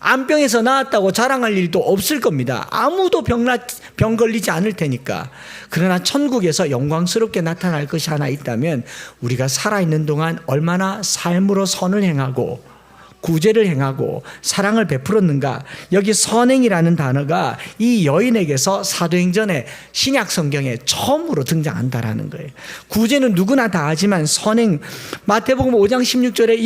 S1: 암병에서 나았다고 자랑할 일도 없을 겁니다. 아무도 병 걸리지 않을 테니까. 그러나 천국에서 영광스럽게 나타날 것이 하나 있다면 우리가 살아있는 동안 얼마나 삶으로 선을 행하고 구제를 행하고 사랑을 베풀었는가. 여기 선행이라는 단어가 이 여인에게서 사도행전의 신약 성경에 처음으로 등장한다라는 거예요. 구제는 누구나 다 하지만 선행, 마태복음 5장 16절에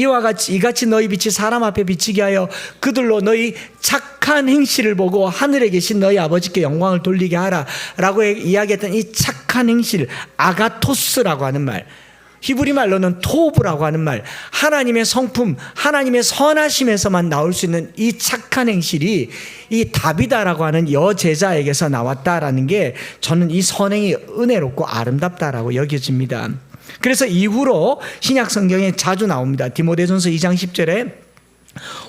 S1: 이같이 너희 빛이 사람 앞에 비치게 하여 그들로 너희 착한 행실을 보고 하늘에 계신 너희 아버지께 영광을 돌리게 하라 라고 이야기했던 이 착한 행실, 아가토스라고 하는 말, 히브리 말로는 토브라고 하는 말, 하나님의 성품, 하나님의 선하심에서만 나올 수 있는 이 착한 행실이 이 다비다라고 하는 여제자에게서 나왔다라는 게 저는 이 선행이 은혜롭고 아름답다라고 여겨집니다. 그래서 이후로 신약 성경에 자주 나옵니다. 디모데전서 2장 10절에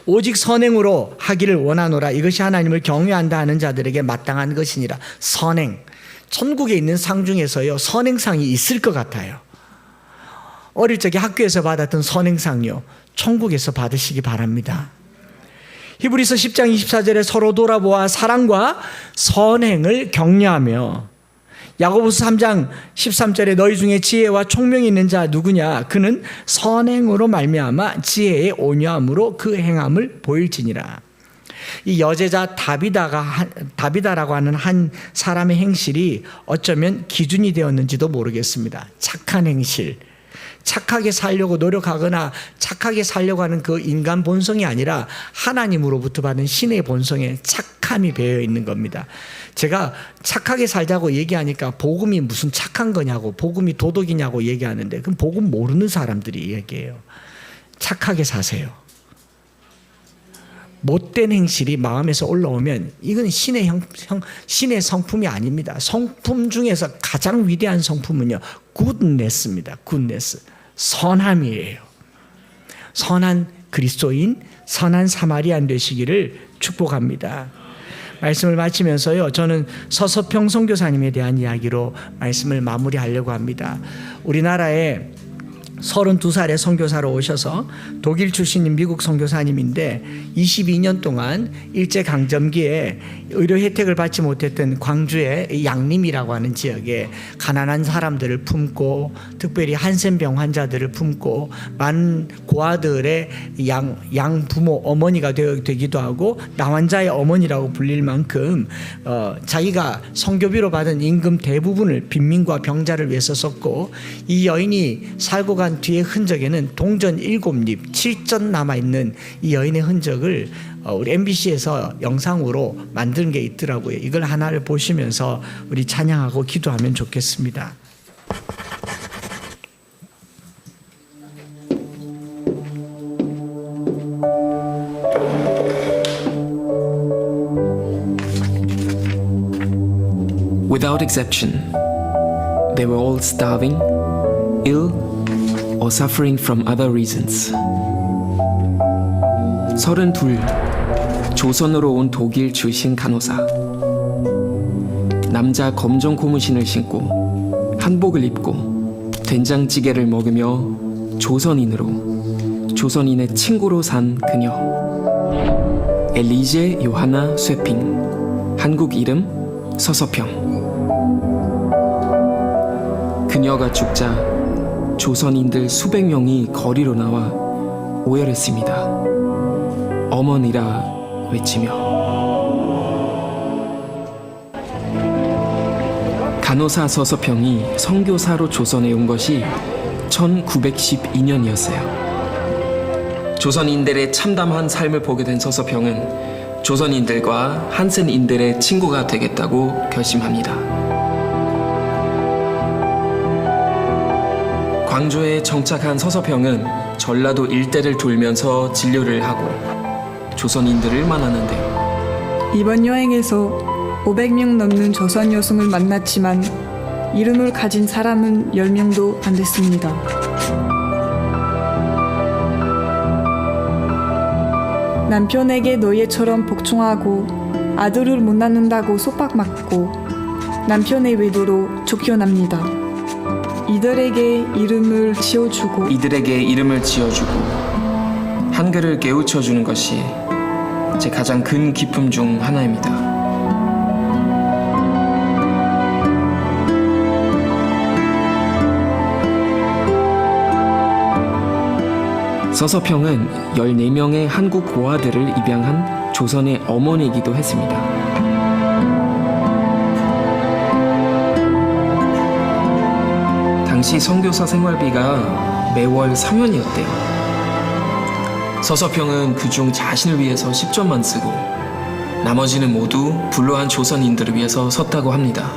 S1: 오직 선행으로 하기를 원하노라. 이것이 하나님을 경외한다 하는 자들에게 마땅한 것이니라. 선행. 천국에 있는 상 중에서요, 선행상이 있을 것 같아요. 어릴 적에 학교에서 받았던 선행상요, 천국에서 받으시기 바랍니다. 히브리서 10장 24절에 서로 돌아보아 사랑과 선행을 격려하며, 야고보서 3장 13절에 너희 중에 지혜와 총명이 있는 자 누구냐? 그는 선행으로 말미암아 지혜의 온유함으로 그 행함을 보일지니라. 이 여제자 다비다라고 하는 한 사람의 행실이 어쩌면 기준이 되었는지도 모르겠습니다. 착한 행실, 착하게 살려고 노력하거나 착하게 살려고 하는 그 인간 본성이 아니라 하나님으로부터 받은 신의 본성에 착함이 배어 있는 겁니다. 제가 착하게 살자고 얘기하니까 복음이 무슨 착한 거냐고, 복음이 도덕이냐고 얘기하는데 그럼 복음 모르는 사람들이 얘기해요. 착하게 사세요. 못된 행실이 마음에서 올라오면 이건 신의 성품이 아닙니다. 성품 중에서 가장 위대한 성품은요, 굿네스입니다. 굿네스. 선함이에요. 선한 그리스도인, 선한 사마리안 되시기를 축복합니다. 말씀을 마치면서요, 저는 서서평 선교사님에 대한 이야기로 말씀을 마무리하려고 합니다. 우리나라에 32살에 선교사로 오셔서 독일 출신인 미국 선교사님인데 22년 동안 일제강점기에 의료 혜택을 받지 못했던 광주의 양림이라고 하는 지역에 가난한 사람들을 품고, 특별히 한센병 환자들을 품고, 많은 고아들의 양부모 어머니가 되기도 하고 나환자의 어머니라고 불릴 만큼 자기가 선교비로 받은 임금 대부분을 빈민과 병자를 위해서 썼고, 이 여인이 살고 간 뒤의 흔적에는 동전 7립 7전 남아있는 이 여인의 흔적을 우리 MBC에서 영상으로 만든 게 있더라고요. 이걸 하나를 보시면서 우리 찬양하고 기도하면 좋겠습니다.
S2: Without exception, they were all starving, ill, or suffering from other reasons. 32, 조선으로 온 독일 출신 간호사. 남자 검정 고무신을 신고 한복을 입고 된장찌개를 먹으며 조선인의 친구로 산 그녀. 엘리제 요하나 쇠핑, 한국 이름 서서평. 그녀가 죽자 조선인들 수백 명이 거리로 나와 오열했습니다. 어머니라 외치며. 간호사 서서평이 선교사로 조선에 온 것이 1912년이었어요. 조선인들의 참담한 삶을 보게 된 서서평은 조선인들과 한센인들의 친구가 되겠다고 결심합니다. 광주에 정착한 서서평은 전라도 일대를 돌면서 진료를 하고 조선인들을 만나는데
S3: 이번 여행에서 500명 넘는 조선 여성을 만났지만 이름을 가진 사람은 10명도 안 됐습니다. 남편에게 노예처럼 복종하고 아들을 못 낳는다고 속박받고 남편의 외도로 쫓겨납니다. 이들에게 이름을 지어주고
S2: 한글을 깨우쳐주는 것이 제 가장 큰 기쁨 중 하나입니다. 서서평은 14명의 한국 고아들을 입양한 조선의 어머니이기도 했습니다. 당시 선교사 생활비가 매월 3원이었대요. 서서평은 그중 자신을 위해서 10전만 쓰고 나머지는 모두 불우한 조선인들을 위해서 섰다고 합니다.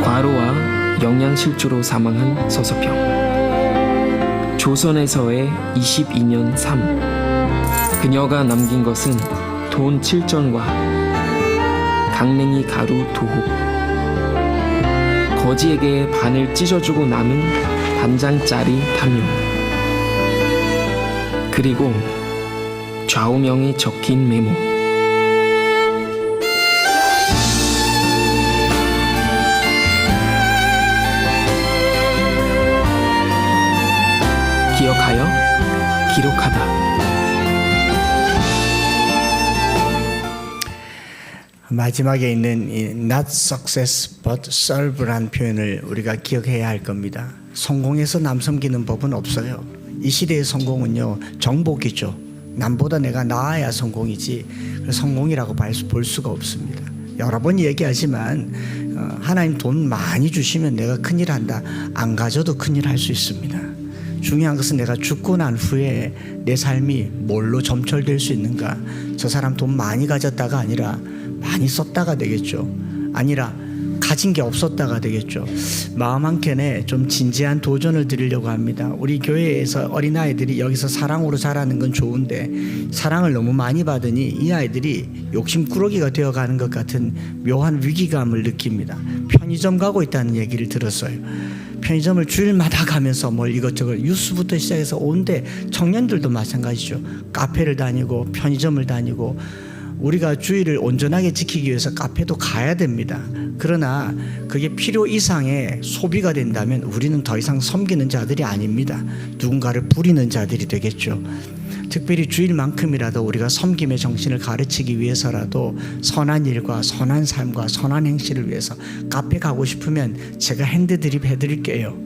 S2: 과로와 영양실조로 사망한 서서평. 조선에서의 22년 삶. 그녀가 남긴 것은 돈 7전과 강냉이 가루 2홉, 거지에게 반을 찢어주고 남은 반장짜리 담요, 그리고 좌우명이 적힌 메모. 기억하여 기록하다.
S1: 마지막에 있는 이 not success but serve란 표현을 우리가 기억해야 할 겁니다. 성공해서 남 섬기는 법은 없어요. 이 시대의 성공은요, 정복이죠. 남보다 내가 나아야 성공이지 성공이라고 볼 수가 없습니다. 여러 번 얘기하지만 하나님 돈 많이 주시면 내가 큰일 한다. 안 가져도 큰일 할 수 있습니다. 중요한 것은 내가 죽고 난 후에 내 삶이 뭘로 점철될 수 있는가. 저 사람 돈 많이 가졌다가 아니라 많이 썼다가 되겠죠. 아니라 가진 게 없었다가 되겠죠. 마음 한켠에 좀 진지한 도전을 드리려고 합니다. 우리 교회에서 어린아이들이 여기서 사랑으로 자라는 건 좋은데 사랑을 너무 많이 받으니 이 아이들이 욕심꾸러기가 되어가는 것 같은 묘한 위기감을 느낍니다. 편의점 가고 있다는 얘기를 들었어요. 편의점을 주일마다 가면서 뭘 이것저것 유스부터 시작해서 온데 청년들도 마찬가지죠. 카페를 다니고 편의점을 다니고 우리가 주의를 온전하게 지키기 위해서 카페도 가야 됩니다. 그러나 그게 필요 이상의 소비가 된다면 우리는 더 이상 섬기는 자들이 아닙니다. 누군가를 부리는 자들이 되겠죠. 특별히 주일만큼이라도 우리가 섬김의 정신을 가르치기 위해서라도 선한 일과 선한 삶과 선한 행실을 위해서 카페 가고 싶으면 제가 핸드드립 해드릴게요.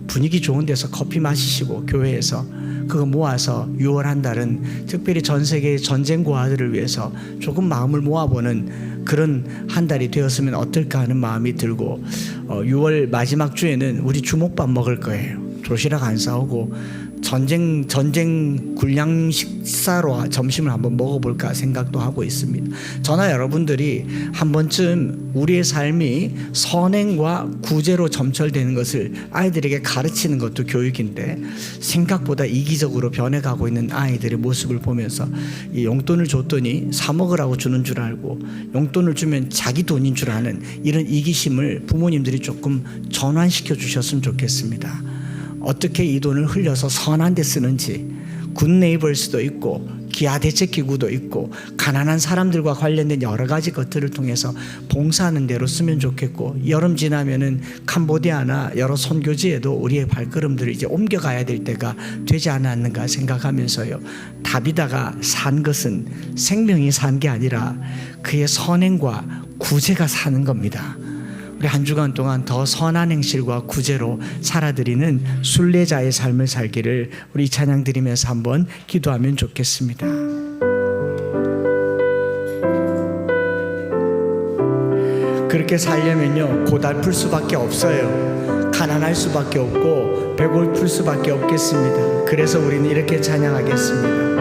S1: 분위기 좋은 데서 커피 마시시고 교회에서 그거 모아서 6월 한 달은 특별히 전 세계의 전쟁 고아들을 위해서 조금 마음을 모아보는 그런 한 달이 되었으면 어떨까 하는 마음이 들고 6월 마지막 주에는 우리 주먹밥 먹을 거예요. 도시락 안 싸오고 전쟁 군량 식사로 점심을 한번 먹어볼까 생각도 하고 있습니다. 저나 여러분들이 한 번쯤 우리의 삶이 선행과 구제로 점철되는 것을 아이들에게 가르치는 것도 교육인데 생각보다 이기적으로 변해가고 있는 아이들의 모습을 보면서 이 용돈을 줬더니 사 먹으라고 주는 줄 알고 용돈을 주면 자기 돈인 줄 아는 이런 이기심을 부모님들이 조금 전환시켜 주셨으면 좋겠습니다. 어떻게 이 돈을 흘려서 선한 데 쓰는지 굿네이버스도 있고 기아 대책기구도 있고 가난한 사람들과 관련된 여러 가지 것들을 통해서 봉사하는 대로 쓰면 좋겠고 여름 지나면은 캄보디아나 여러 선교지에도 우리의 발걸음들을 이제 옮겨가야 될 때가 되지 않았는가 생각하면서요. 다비다가 산 것은 생명이 산 게 아니라 그의 선행과 구제가 사는 겁니다. 우리 한 주간 동안 더 선한 행실과 구제로 살아드리는 순례자의 삶을 살기를 우리 찬양 드리면서 한번 기도하면 좋겠습니다. 그렇게 살려면요 고달플 수밖에 없어요. 가난할 수밖에 없고 배고플 수밖에 없겠습니다. 그래서 우리는 이렇게 찬양하겠습니다.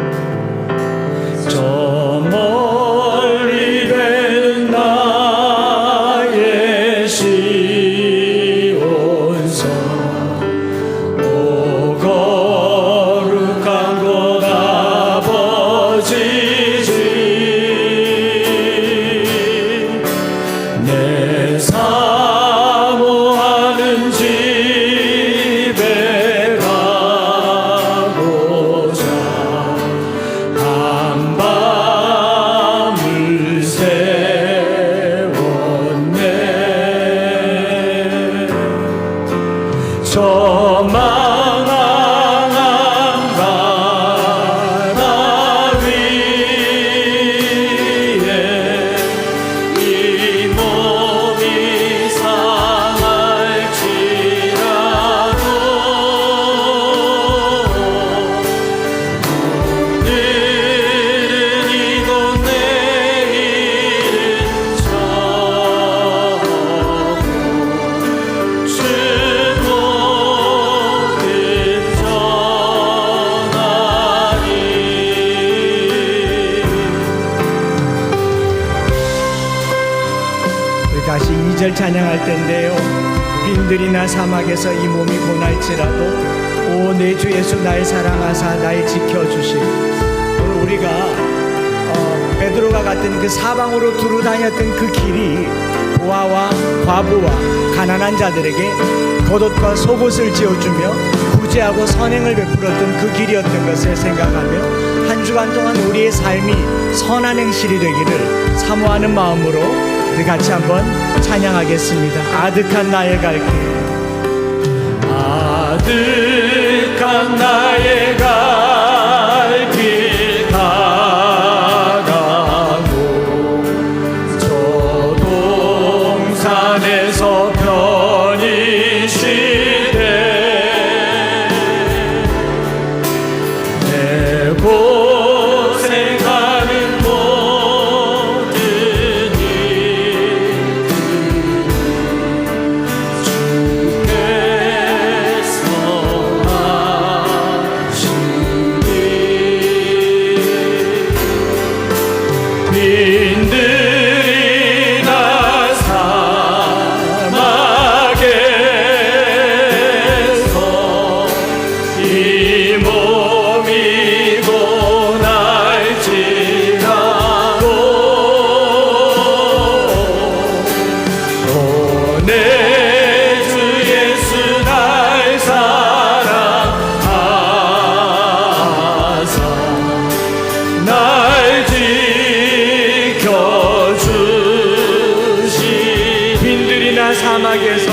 S1: 저 멀리 된 나의 시온성 오 거룩한 곳 아버지 집 내 사모하는 집에 가고자 한밤을 세웠네. 저 망망한 바다 위에 이 몸이 상할지라도 오늘은 이곳 내일은 저곳 주 목은 전하리. 우리 다시 2절 찬양할 텐데요. 빈들이나 사막에서 이 몸이 고날지라도 오 내 주 예수 날 사랑하사 날 지켜주시고. 오늘 우리가 베드로가 갔던 그 사방으로 두루 다녔던 그 길이 고아와 과부와 가난한 자들에게 겉옷과 속옷을 지어주며 구제하고 선행을 베풀었던 그 길이었던 것을 생각하며 한 주간 동안 우리의 삶이 선한 행실이 되기를 사모하는 마음으로 우리 같이 한번 찬양하겠습니다. 아득한 나의 갈 길, 아득한 나의 갈 길 가다고 저 동산에서 편히 쉬되 내 고생하는 모든 주께서 하시니 빈들이나 사막에서 이 몸이 고날지라도 오 내 주 예수 날 사랑하사 날 지켜주시. 빈들이나 사막에서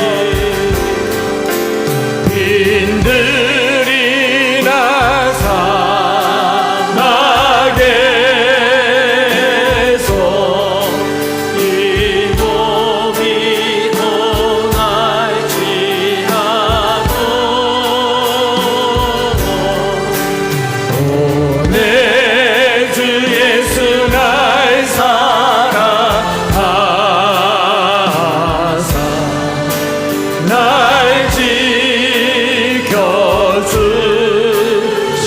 S1: 빈들이나 사막에서 이 몸이 고날지라도 오 내 주 예수 날 사랑하사 날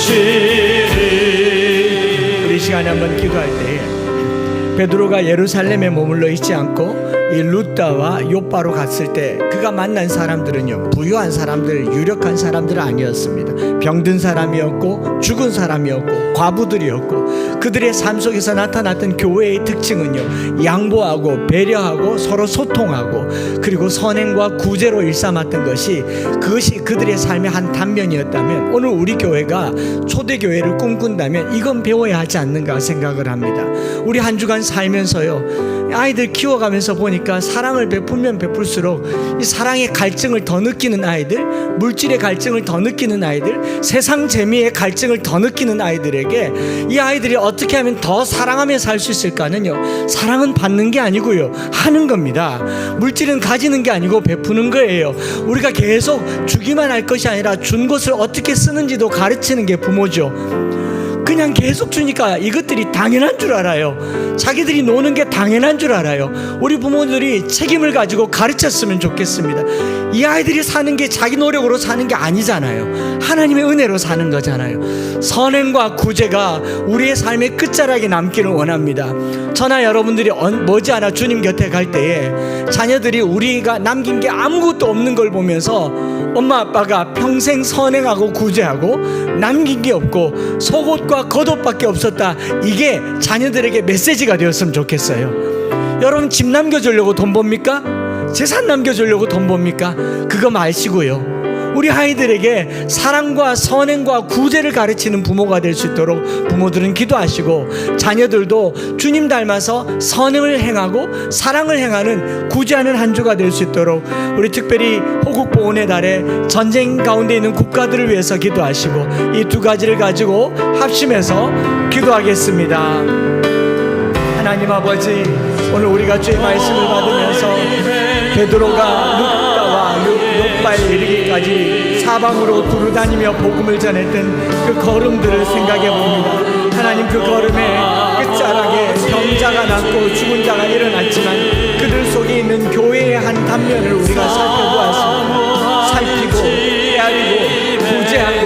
S1: 지켜주시리. 우리 시간에 한번 기도할 때에 베드로가 예루살렘에 머물러 있지 않고 이 룻다와 욥바로 갔을 때 그가 만난 사람들은요, 부유한 사람들, 유력한 사람들은 아니었습니다. 병든 사람이었고 죽은 사람이었고 과부들이었고, 그들의 삶 속에서 나타났던 교회의 특징은요, 양보하고 배려하고 서로 소통하고 그리고 선행과 구제로 일삼았던 것이, 그것이 그들의 삶의 한 단면이었다면, 오늘 우리 교회가 초대교회를 꿈꾼다면 이건 배워야 하지 않는가 생각을 합니다. 우리 한 주간 살면서요, 아이들 키워가면서 보니까 사랑을 베풀면 베풀수록 이 사랑의 갈증을 더 느끼는 아이들, 물질의 갈증을 더 느끼는 아이들, 세상 재미의 갈증을 더 느끼는 아이들에게 이 아이들이 어떻게 하면 더 사랑하며 살 수 있을까는요, 사랑은 받는 게 아니고요, 하는 겁니다. 물질은 가지는 게 아니고 베푸는 거예요. 우리가 계속 주기만 할 것이 아니라 준 것을 어떻게 쓰는지도 가르치는 게 부모죠. 그냥 계속 주니까 이것들이 당연한 줄 알아요. 자기들이 노는 게 당연한 줄 알아요. 우리 부모들이 책임을 가지고 가르쳤으면 좋겠습니다. 이 아이들이 사는 게 자기 노력으로 사는 게 아니잖아요. 하나님의 은혜로 사는 거잖아요. 선행과 구제가 우리의 삶의 끝자락에 남기를 원합니다. 저나 여러분들이 머지않아 주님 곁에 갈 때에 자녀들이 우리가 남긴 게 아무것도 없는 걸 보면서 엄마 아빠가 평생 선행하고 구제하고 남긴 게 없고 속옷과 겉옷밖에 없었다, 이게 자녀들에게 메시지가 되었으면 좋겠어요. 여러분, 집 남겨주려고 돈 법니까? 재산 남겨주려고 돈 법니까? 그거 마시고요, 우리 아이들에게 사랑과 선행과 구제를 가르치는 부모가 될 수 있도록 부모들은 기도하시고, 자녀들도 주님 닮아서 선행을 행하고 사랑을 행하는 구제하는 한 주가 될 수 있도록 우리 특별히 호국보훈의 달에 전쟁 가운데 있는 국가들을 위해서 기도하시고, 이 두 가지를 가지고 합심해서 기도하겠습니다. 하나님 아버지, 오늘 우리가 주의 말씀을 받으면서 베드로가 룻가와 욥바에 이르기까지 사방으로 두루다니며 복음을 전했던 그 걸음들을 생각해 봅니다. 하나님, 그 걸음에 끝자락에 병자가 낫고 죽은 자가 일어났지만 그들 속에 있는 교회의 한 단면을 우리가 살펴보았습니다. 살피고 헤아리고 구제하고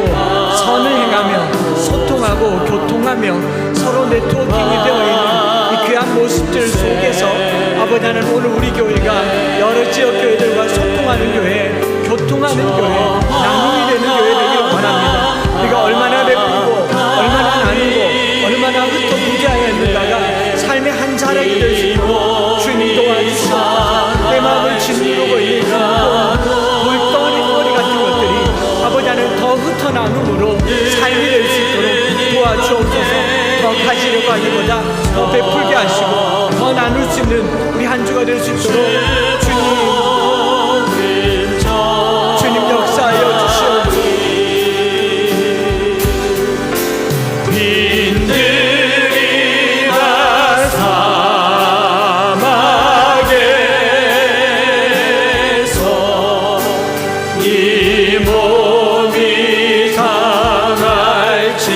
S1: 선을 행하며 소통하고 교통하며 서로 네트워킹이 되어 있는 이 귀한 모습들 속에서 아버지 하나님, 오늘 우리 교회가 여러 지역 교회들과 소통하는 교회, 교통하는 교회, 나눔이 되는 교회 되기를 원합니다. 우리가 얼마나 베풀고 얼마나 나누고 얼마나 흩어 구제하였는가가 삶의 한 자락이 될 수 있도록 주님 도와주시옵소서. 내 마음을 짓누르고 있는 돌덩이 같은 것들이 아버지 하나님 더 흩어 나눔으로 삶이 될 수 있도록 도와주옵소서. 더 가지려고 하기보다 더 베풀게 하시고 더 나눌 수 있는 우리 한 주가 될 수 있도록 주님 역사하여 주시옵소서. 빈들이 다 사막에서 이 몸이 상할지라도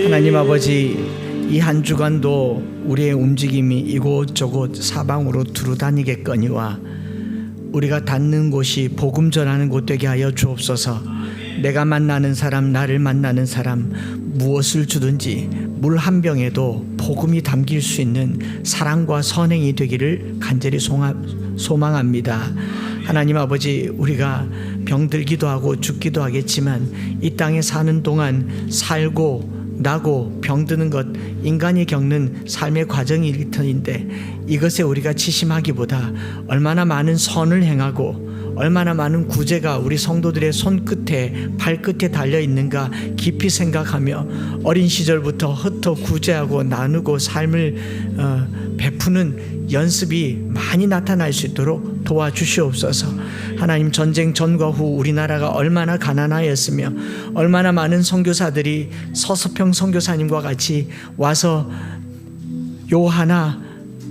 S1: 하나님 아버지, 이 한 주간도 우리의 움직임이 이곳저곳 사방으로 두루다니겠거니와 우리가 닿는 곳이 복음 전하는 곳 되게 하여 주옵소서. 내가 만나는 사람, 나를 만나는 사람, 무엇을 주든지 물 한 병에도 복음이 담길 수 있는 사랑과 선행이 되기를 간절히 소망합니다. 하나님 아버지, 우리가 병들기도 하고 죽기도 하겠지만 이 땅에 사는 동안 살고 나고 병드는 것, 인간이 겪는 삶의 과정일 터인데 이것에 우리가 치심하기보다 얼마나 많은 선을 행하고 얼마나 많은 구제가 우리 성도들의 손끝에 발끝에 달려있는가 깊이 생각하며 어린 시절부터 흩어 구제하고 나누고 삶을 베푸는 연습이 많이 나타날 수 있도록 도와주시옵소서. 하나님, 전쟁 전과 후 우리나라가 얼마나 가난하였으며 얼마나 많은 선교사들이 서서평 선교사님과 같이 와서 요 하나,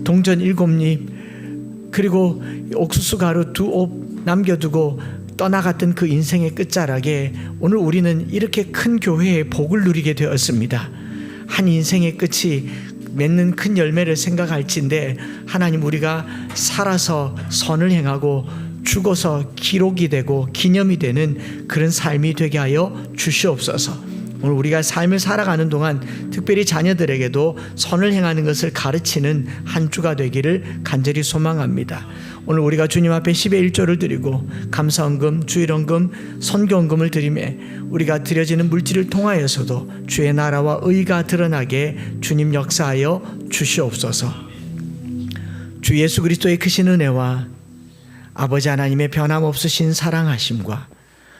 S1: 동전 7입, 그리고 옥수수 가루 2옵 남겨두고 떠나갔던 그 인생의 끝자락에 오늘 우리는 이렇게 큰 교회의 복을 누리게 되었습니다. 한 인생의 끝이 맺는 큰 열매를 생각할진데 하나님, 우리가 살아서 선을 행하고 죽어서 기록이 되고 기념이 되는 그런 삶이 되게 하여 주시옵소서. 오늘 우리가 삶을 살아가는 동안 특별히 자녀들에게도 선을 행하는 것을 가르치는 한 주가 되기를 간절히 소망합니다. 오늘 우리가 주님 앞에 10의 1조를 드리고 감사헌금, 주일헌금, 선교헌금을 드리매 우리가 드려지는 물질을 통하여서도 주의 나라와 의가 드러나게 주님 역사하여 주시옵소서. 주 예수 그리스도의 크신 은혜와 아버지 하나님의 변함없으신 사랑하심과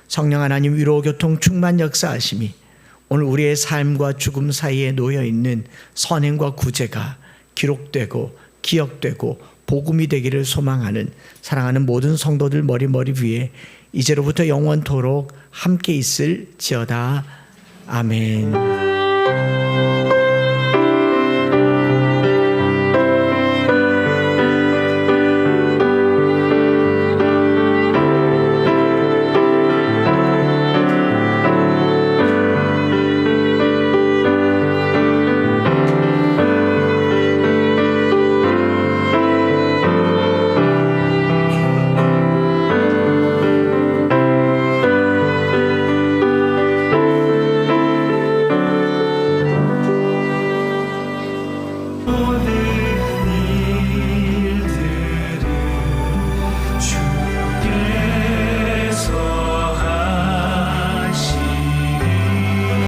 S1: 성령 하나님 위로 교통 충만 역사하심이 오늘 우리의 삶과 죽음 사이에 놓여있는 선행과 구제가 기록되고 기억되고 복음이 되기를 소망하는 사랑하는 모든 성도들 머리 위에 이제로부터 영원토록 함께 있을지어다. 아멘.